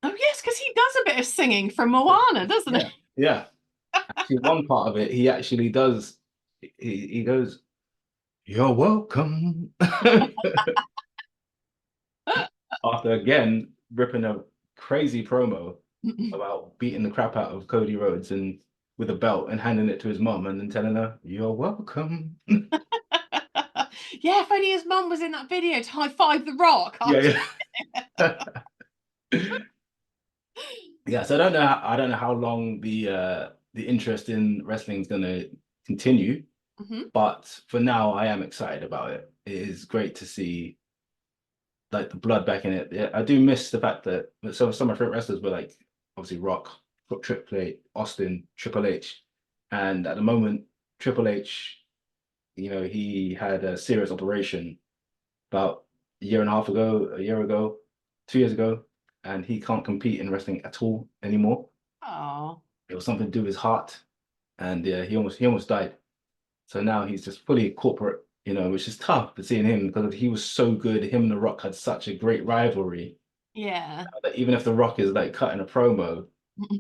Oh, yes, because he does a bit of singing from Moana, doesn't Yeah, he? yeah. Actually, one part of it, he actually does. He goes, "You're welcome." After again ripping a crazy promo about beating the crap out of Cody Rhodes and with a belt and handing it to his mom and then telling her, "You're welcome." Yeah, if only his mum was in that video to high five the Rock. Yeah, yeah. Yeah, so I don't know how long the interest in wrestling is gonna continue, Mhm. but for now I am excited about it. It is great to see like the blood back in it. Yeah, I do miss the fact that some of my favorite wrestlers were like obviously Rock, Triple H, Austin, Triple H, and at the moment Triple H, he had a serious operation about a year and a half ago, a year ago, 2 years ago, and he can't compete in wrestling at all anymore. Oh. It was something to do with his heart, and yeah, he almost died. So now he's just fully corporate, which is tough to seeing him because he was so good. Him and The Rock had such a great rivalry Yeah. that even if The Rock is like cutting a promo,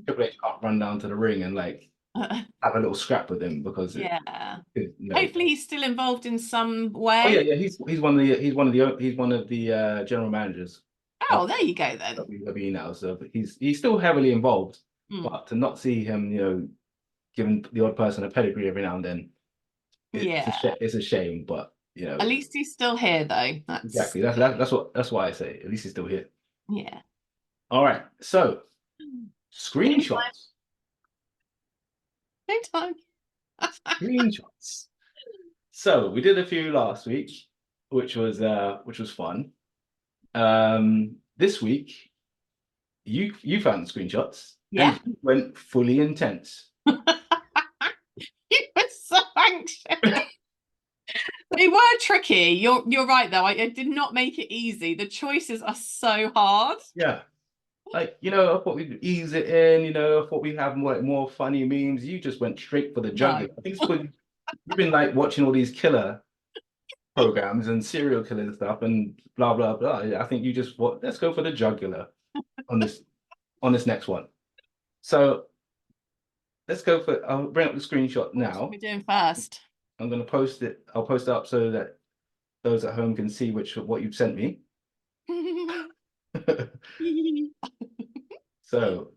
Triple H can't run down to the ring and like have a little scrap with him because Yeah. it Hopefully he's still involved in some Oh yeah, way. yeah, he's one of the general managers of Oh, there you go then. WWE now. So he's still heavily involved, Mm. but to not see him, giving the odd person a pedigree every now and then, Yeah. it's a shame. But At least he's still here though. That's exactly that's what I say. At least he's still here. yeah. All right, so Game time. screenshots, Game time. screenshots. So we did a few last week, which was fun. This week you found the screenshots Yeah. and you went fully intense. You were so anxious. They were tricky. You're right though. I did not make it easy. The choices are so hard. Yeah. Like, I thought we'd ease it in, I thought we'd have more funny memes. You just went straight for the No. jugular. I think it's because you've been like watching all these killer programs and serial killer stuff and blah blah blah. I think you just let's go for the jugular on this next one. So I'll bring up the screenshot What are now. we doing first? I'm gonna post it. I'll post it up so that those at home can see what you've sent me. So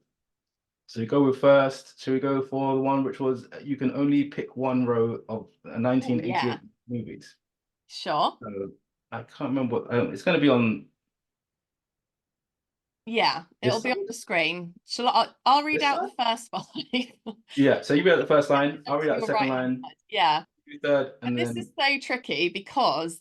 we go with first. Should we go for the one which was you can only pick one row of Oh, 1988 yeah. movies? Sure. So I can't remember what it's going to be on Yeah, it'll this be side. on the screen. I'll read This out side? the first five. Yeah. So you read out the first line. I'll read out the Your second right hand line. side. Yeah. You third, And and this is then so tricky because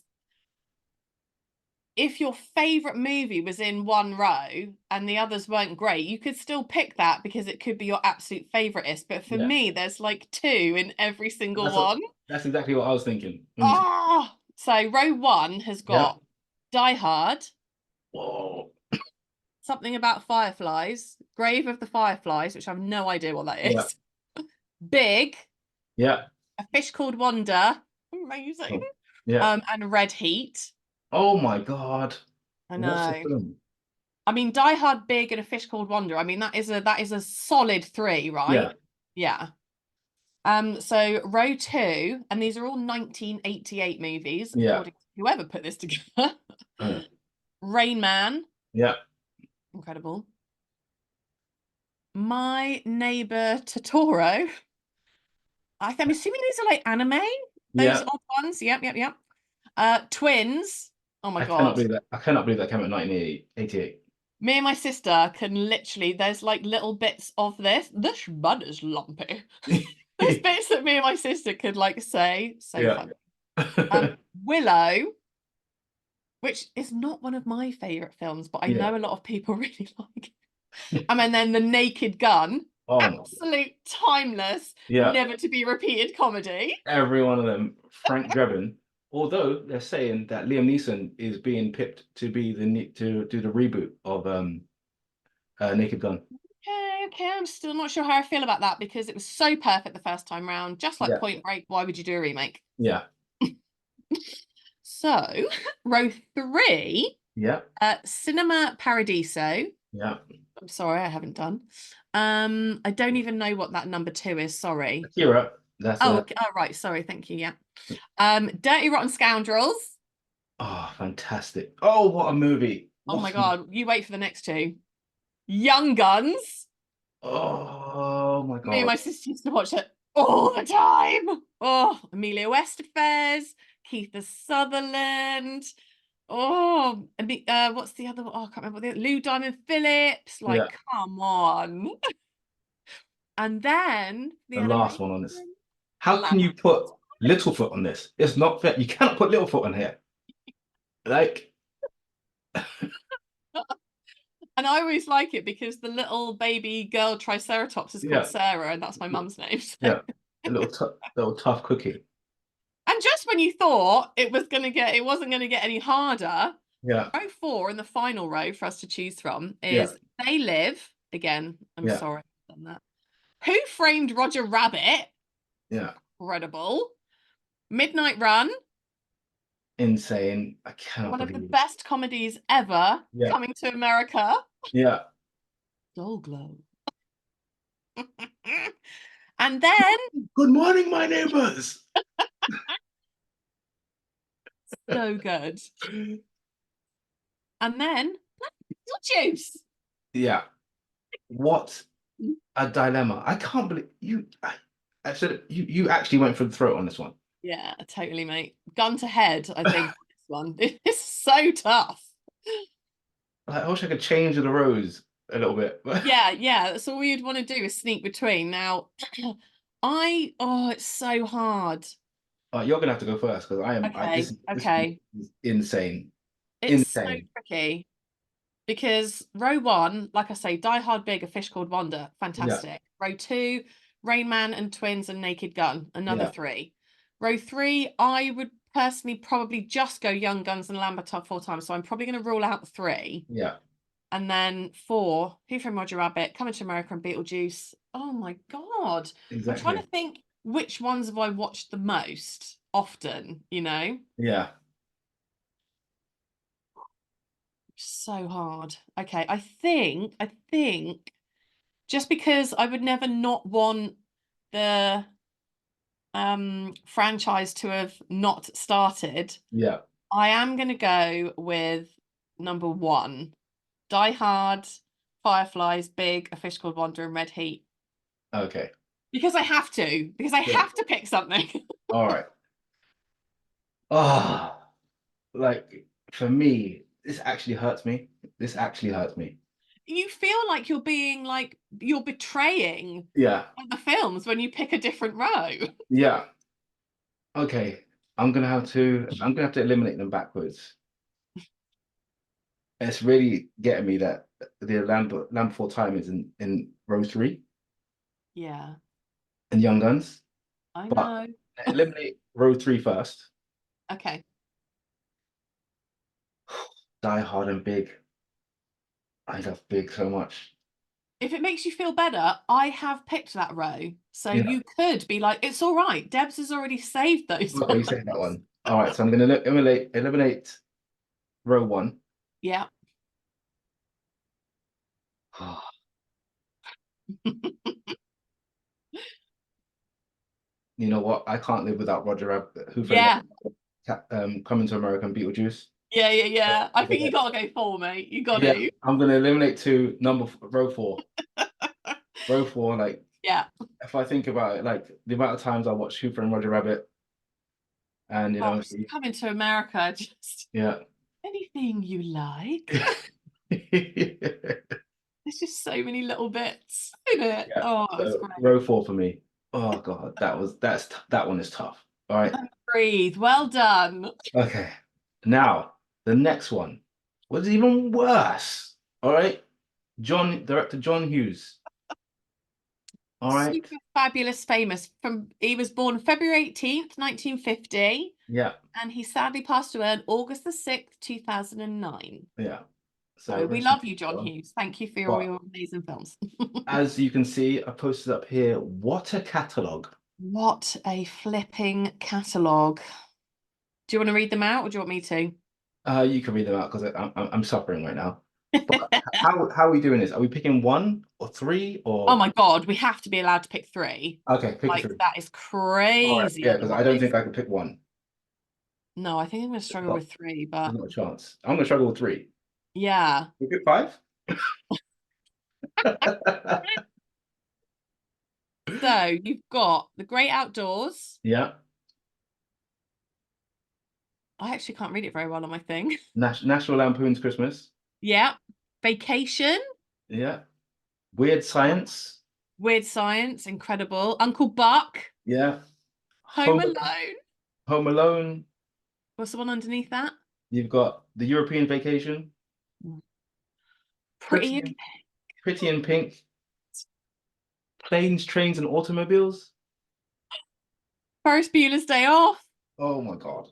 if your favorite movie was in one row and the others weren't great, you could still pick that because it could be your absolute favoriteest. But for yeah, me, there's like two in every single that's what one. that's exactly what I was thinking. Ah, so row one has Yeah. got Die Hard, Whoa. something about fireflies, Grave of the Fireflies, which I have no idea what that Yeah. is. Big, Yeah. A Fish Called Wanda, amazing, Oh, yeah. and Red Heat. Oh my God. I What's the know. film? I mean, Die Hard, Big, and A Fish Called Wanda. I mean, that is a solid three, Yeah. right? Yeah. So row two, and these are all 1988 movies, Yeah. according to whoever put this together. Uh, Rain Man, Yeah. Incredible. My Neighbor Totoro. I'm assuming these are like anime. Those Yeah. odd ones. Yep, yep, yep. Twins. Oh my I cannot God. believe that. I cannot believe that came out in 1988. Me and my sister can literally, there's like little bits of this. This bud is lumpy. There's bits that me and my sister could like say. So Yeah. funny. Willow, which is not one of my favorite films, but I Yeah. know a lot of people really like it. And then The Naked Gun, Oh my. absolute timeless, Yeah. never to be repeated comedy. Every one of them. Frank Drebin. Although they're saying that Liam Neeson is being picked to be to do the reboot of Naked Gun. Okay, I'm still not sure how I feel about that because it was so perfect the first time round, just like Yeah. Point Break. Why would you do a remake? Yeah. So, row three, Yeah. Cinema Paradiso. Yeah. I'm sorry, I haven't done. I don't even know what that number 2 is. Sorry. Akira. That's Oh, a okay. Oh, right. Sorry. Thank you. Yeah. Dirty Rotten Scoundrels. fantastic. Oh, what a movie. Oh my What a, God. You wait for the next two. Young Guns. oh my Me and God. my sister used to watch it all the time. Oh, Emilio Estevez, Keith Sutherland. Oh, what's the other one? Oh, I can't remember. Lou Diamond Phillips. Yeah. Like, come on. And then the The last animation. one on this. How can you put Littlefoot on this? It's not fair. You cannot put Littlefoot on here. Like, And I always like it because the little baby girl Triceratops is called yeah, Sarah, and that's my mum's name. So. yeah, a little tough cookie. And just when you thought it wasn't gonna get any harder, Yeah, row 4 in the final row for us to choose from yeah, is They Live. Again, I'm yeah, sorry I've done that. Who Framed Roger Rabbit? yeah. Incredible. Midnight Run, Insane. I cannot one of the believe it. best comedies ever, Yeah, coming to America. yeah. Soul Glow. And then, Good morning, my neighbors. so good. And then, Beetlejuice. Yeah. What a dilemma. I can't believe you. I said you actually went for the throat on this one. Yeah, totally, mate. Gun to head, I think, this one. It's so tough. I wish I could change the rows a little bit. Yeah, yeah. That's all we'd want to do is sneak between. Now, it's so hard. You're gonna have to go first because Okay, this okay. is insane. It's so Insane. tricky because row 1, like I say, Die Hard Big, A Fish Called Wanda, Yeah, fantastic. Row 2, Rain Man and Twins and Naked Gun, another yeah, 3. Row 3, I would personally probably just go Young Guns and Lambert 4 times, so I'm probably going to rule out 3. yeah. And then 4, Who Framed Roger Rabbit, Coming to America, and Beetlejuice. Oh my God. I'm trying to Exactly. think which ones have I watched the most often, you know? Yeah, So hard. Okay, I think just because I would never not want the franchise to have not started, yeah. I am gonna go with number 1. Die Hard, Fireflies, Big, A Fish Called Wanda, and Red Heat. Okay. Because I have to, because I Yeah. have to pick something. All right. Oh, like for me, this actually hurts me. This actually hurts me. You feel like you're betraying Yeah, the films when you pick a different row. yeah. Okay. I'm gonna have to eliminate them backwards. It's really getting me that the Lamb for Time is in row 3 Yeah, and Young Guns, I but know. eliminate row 3 first. Okay. Die Hard and Big. I love Big so much. If it makes you feel better, I have picked that row. So Yeah. you could be like, it's all right. Debs has already saved those Okay, you ones. say that one. All right, so I'm gonna eliminate row 1. Yeah. You know what? I can't live without Roger Rabbit. Who Framed Yeah. Coming to America and Beetlejuice. Yeah. I think Yeah. you gotta go 4, mate. You got Yeah, to. I'm gonna eliminate two. Row 4. Row 4. Like, Yeah. if I think about it, like the amount of times I watched Who Framed Roger Rabbit, and Oh, coming to America, just yeah. anything you like. There's just so many little bits in it. Yeah. Oh, it's So great. row 4 for me. Oh God, that one is tough. All right. Breathe. Well done. Okay. Now the next one was even worse. All right. Director John Hughes. All right. Super fabulous, famous. He was born February 18th, 1950, Yeah. and he sadly passed away on August 2009. Yeah. So So we rest in love peace, you, John John. Hughes. Thank you for all But your amazing films. as you can see, I posted up here. What a catalog. What a flipping catalogue. Do you want to read them out or do you want me to? You can read them out because I'm suffering right now. But how are we doing this? Are we picking 1 or 3 Oh or? my God, we have to be allowed to pick 3. Okay, pick a Like, 3. that is All right. crazy Yeah, because I don't otherwise. think I could pick 1. No, I think I'm going to struggle But with 3, there's but not a chance. I'm gonna struggle with 3. yeah. We pick 5. So you've got The Great Outdoors. Yeah. I actually can't read it very well on my thing. National Lampoon's Christmas. Yeah. Vacation. Yeah. Weird Science. Weird Science. Incredible. Uncle Buck. Yeah. Home Home Alone. Home Alone. What's the one underneath that? You've got the European Vacation. Pretty Pretty in in, Pretty in Pink. Planes, Trains, and Automobiles. Ferris Bueller's Day Off. Oh my God.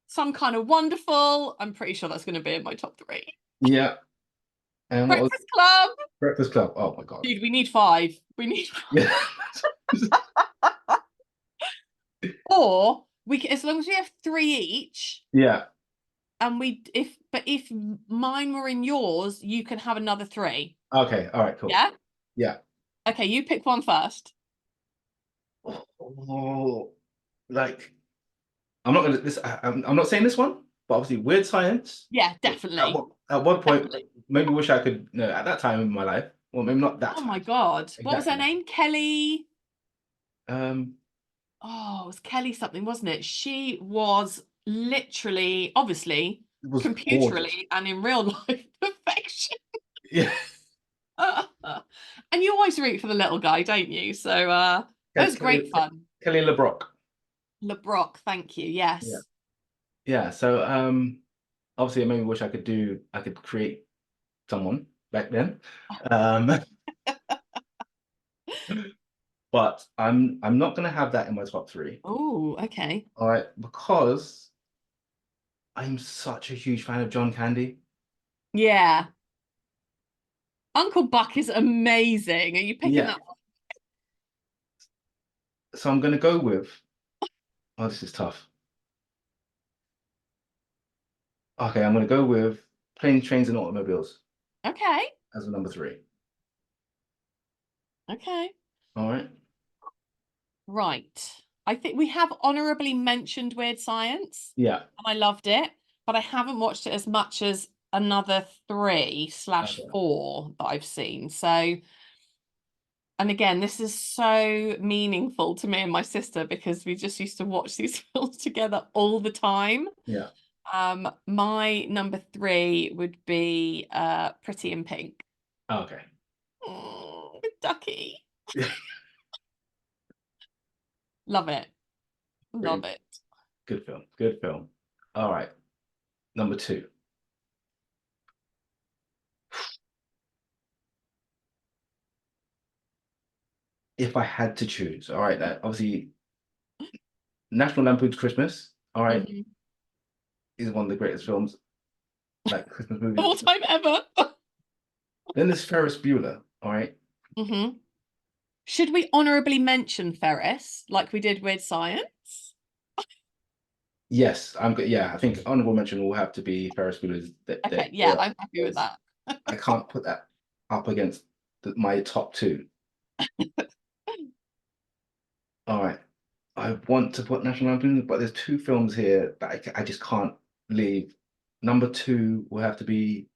Some Kind of Wonderful. I'm pretty sure that's going to be in my top 3. Yeah. And what was Breakfast Club. Breakfast Club? Oh my God. Dude, we need 5. We need Yeah. or we can, as long as we have 3 each, Yeah. and if mine were in yours, you can have another 3. Okay. All right. Cool. Yeah. Yeah. Okay, you pick one first. Oh, like I'm not gonna this. I'm not saying this one, but obviously, Weird Science. Yeah, At definitely. one point, Definitely. maybe wish I could. No, at that time in my life, well, maybe not that Oh my time. God. What was her Exactly. name? Kelly. Um, Oh, it was Kelly something, wasn't it? She was literally, obviously, it was gorgeous. computerally and in real life perfection. Yeah. And you always root for the little guy, don't you? So it was great fun. Kelly LeBrock. LeBrock, thank you. Yeah. Yes. Yeah. So obviously, it made me wish I could create someone back then. Um, but I'm not gonna have that in my top 3. Oh, okay. All right, because I'm such a huge fan of John Candy. Yeah. Uncle Buck is amazing. Are you picking Yeah. that one? So I'm gonna go with. Oh, this is tough. Okay, I'm gonna go with Planes, Trains, and Automobiles Okay. as a number 3. Okay. All right. Right. I think we have honorably mentioned Weird Science, Yeah. and I loved it, but I haven't watched it as much as another 3/4 that I've seen. So, and again, this is so meaningful to me and my sister because we just used to watch these films together all the time. Yeah. My number 3 would be Pretty in Pink. Okay. With Ducky. Love it. Love it. Good film. Good film. All right. Number 2. If I had to choose, all right, that obviously National Lampoon's Christmas, all right, Mhm. is one of the greatest films, like Christmas movies. All time ever. Then there's Ferris Bueller, all right. Mm-hmm. Should we honorably mention Ferris like we did with Science? Yes, I'm good. Yeah, I think honorable mention will have to be Ferris Bueller's. Okay, yeah, I'm happy with that. I can't put that up against my top 2. All right, I want to put National Lampoon, but there's 2 films here that I just can't leave Number two will have to be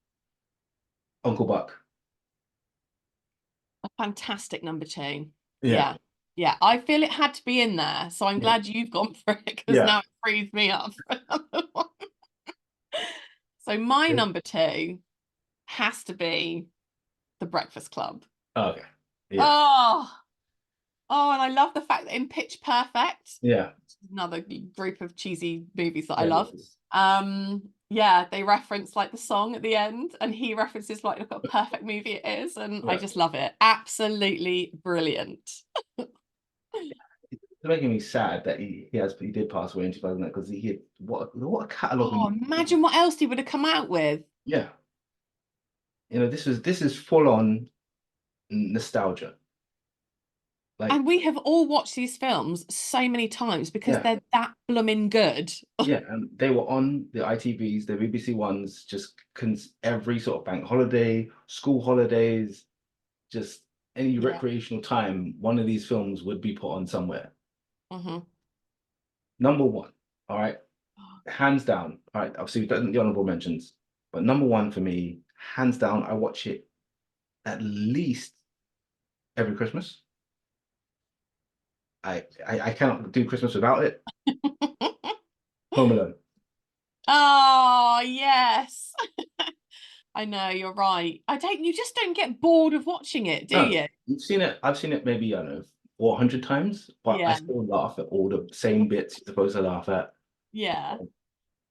Uncle Buck. A fantastic number two. Yeah. Yeah. Yeah. I feel it had to be in there. So I'm Yeah. glad you've gone for it because Yeah. now it frees me up for another one. So my Yeah. number two has to be The Breakfast Club. Okay. Yeah. Oh, oh, and I love the fact that in Pitch Perfect, Yeah. another group of cheesy movies that I Yeah. love. Yeah, they reference like the song at the end, and he references like, look what a perfect movie it is, and I Yeah. just love it. Absolutely brilliant. It's making me sad that he did pass away in 2009 because he had what a catalog. Oh, imagine what else he would have come out with. Yeah. This is full on nostalgia. Like, And we have all watched these films so many times because yeah, they're that blooming good. yeah, and they were on the ITVs, the BBC ones, just every sort of bank holiday, school holidays, just any Yeah. recreational time, one of these films would be put on somewhere. Hmm. Number one, all right, hands down. All right, obviously we've done the honorable mentions, but number one for me, hands down, I watch it at least every Christmas. I cannot do Christmas without it. Home Alone. Oh, yes. I know, you're right. You just don't get bored of watching it, do No, you? you've seen it. I've seen it maybe, I don't know, 400 times, but I Yeah. still laugh at all the same bits you're supposed to laugh at. Yeah.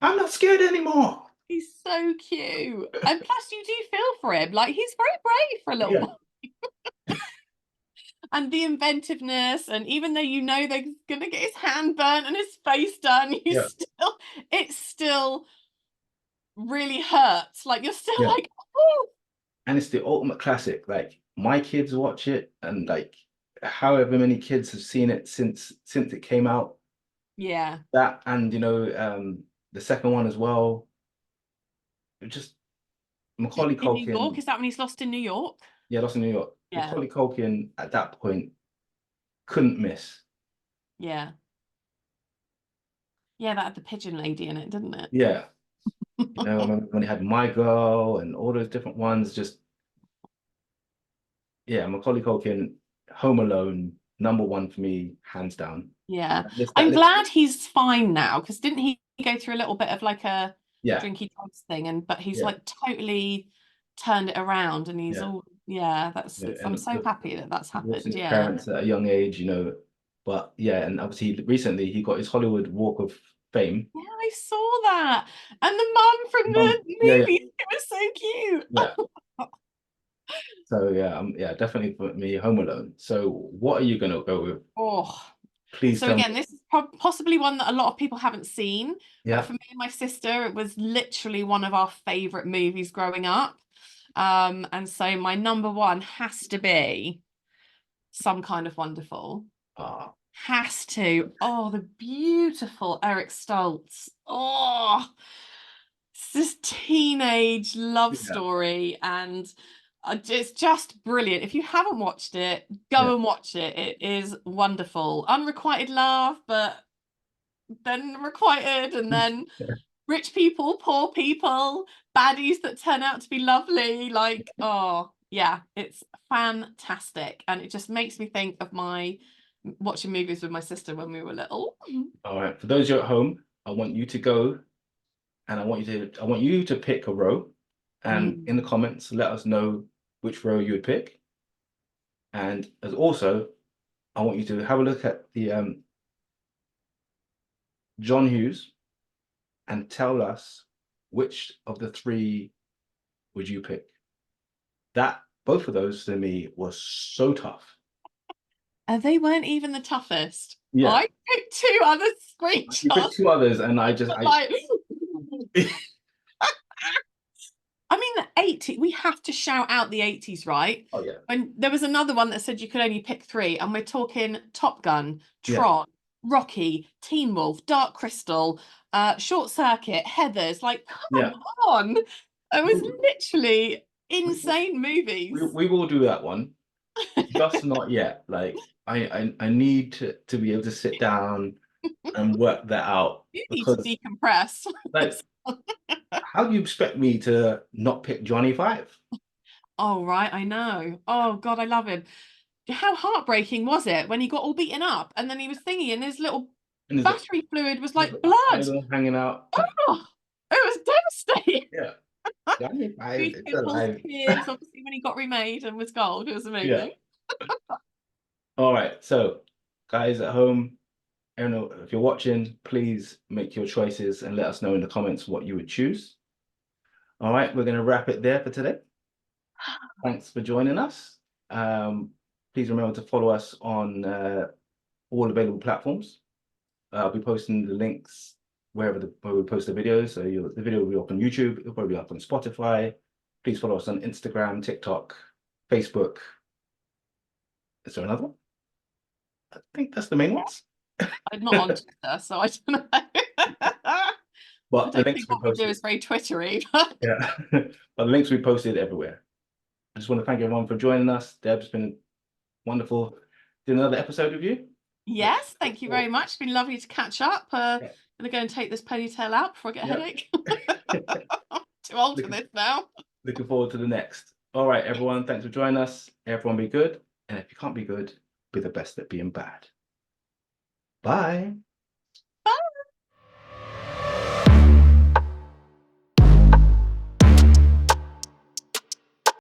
I'm not scared anymore. He's so cute. And plus you do feel for him. Like he's very brave for a little Yeah, boy. And the inventiveness, and even though you know they're gonna get his hand burnt and his face done, yeah, it still really hurts. Like you're still yeah. like, oh And it's the ultimate classic. Like my kids watch it, and like however many kids have seen it since it came out. yeah. That and the second one as well. It just Macaulay In New York, Culkin, is that when he's lost in New York? yeah, Lost in New York. Yeah, Macaulay Culkin at that point couldn't miss. yeah. Yeah, that had the pigeon lady in it, didn't it? Yeah, I remember when he had My Girl and all those different ones. Just yeah, Macaulay Culkin, Home Alone, number one for me, hands down. Yeah. That I'm list, glad he's fine now because didn't he go through a little bit of like a yeah, drinky drugs thing but he's yeah, like totally turned it around and he's yeah, all yeah, that's yeah. I'm And so happy that that's divorcing happened. his Yeah. parents at a young age, But yeah, and obviously recently he got his Hollywood Walk of Fame. Yeah, I saw that. And the mum from the Yeah, yeah, movie, it was so cute. yeah. So yeah, yeah, definitely for me, Home Alone. So what are you gonna go with? Oh. Please So tell me. again, this is possibly one that a lot of people haven't seen, but Yeah. for me and my sister, it was literally one of our favorite movies growing up. And so my number one has to be Some Kind of Wonderful. Ah, Has to. Oh, the beautiful Eric Stoltz. Oh, it's this teenage love yeah, story, and it's just brilliant. If you haven't watched it, yeah, go and watch it. It is wonderful. Unrequited love, but then requited, and then rich people, poor people, baddies that turn out to be lovely. Like, oh, yeah, it's fantastic. And it just makes me think of my watching movies with my sister when we were little. All right. For those of you at home, I want you to go and I want you to pick a row and in the Mm. comments let us know which row you would pick. And as also, I want you to have a look at the John Hughes and tell us which of the three would you pick. That both of those to me was so tough. They weren't even the toughest. Yeah. I picked two other You picked screenshots, two others and but like, I mean, the 80s, we have to shout out the 80s, right? Oh yeah. When there was another one that said you could only pick three, and we're talking Top Gun, Yeah. Tron, Rocky, Teen Wolf, Dark Crystal, Short Circuit, Heathers. Like, Yeah. come on. It was We, literally we, insane movies. we will do that one. Just not yet. Like I need to be able to sit down and work that out You need to because decompress. like how do you expect me to not pick Johnny 5? Oh, right, I know. Oh, God, I love him. How heartbreaking was it when he got all beaten up and then he was thingy and his little And there's battery fluid was like the blood? idol hanging out. Oh, it was devastating. Yeah. Johnny 5 Huge is pimples, alive. tears, obviously, when he got remade and was gold. It was Yeah. amazing. All right. So, guys at home, I don't know if you're watching, please make your choices and let us know in the comments what you would choose. All right, we're going to wrap it there for today. Thanks for joining us. Please remember to follow us on all available platforms. I'll be posting the links where we post the videos. So the video will be up on YouTube. It'll probably be up on Spotify. Please follow us on Instagram, TikTok, Facebook. Is there another one? I think that's the main ones. I'm not on Twitter, so I don't know. I But the don't links think we what we do posted. is very Twittery. But Yeah. But the links we posted everywhere. I just want to thank everyone for joining us. Deb, it's been wonderful doing another episode with you. yes, thank you very much. It's been lovely to catch up. Yeah. Gonna go and take this ponytail out before I get a Yeah. headache. Too old for this now. Looking forward to the next. All right, everyone. Thanks for joining us. Everyone be good. And if you can't be good, be the best at being bad. Bye.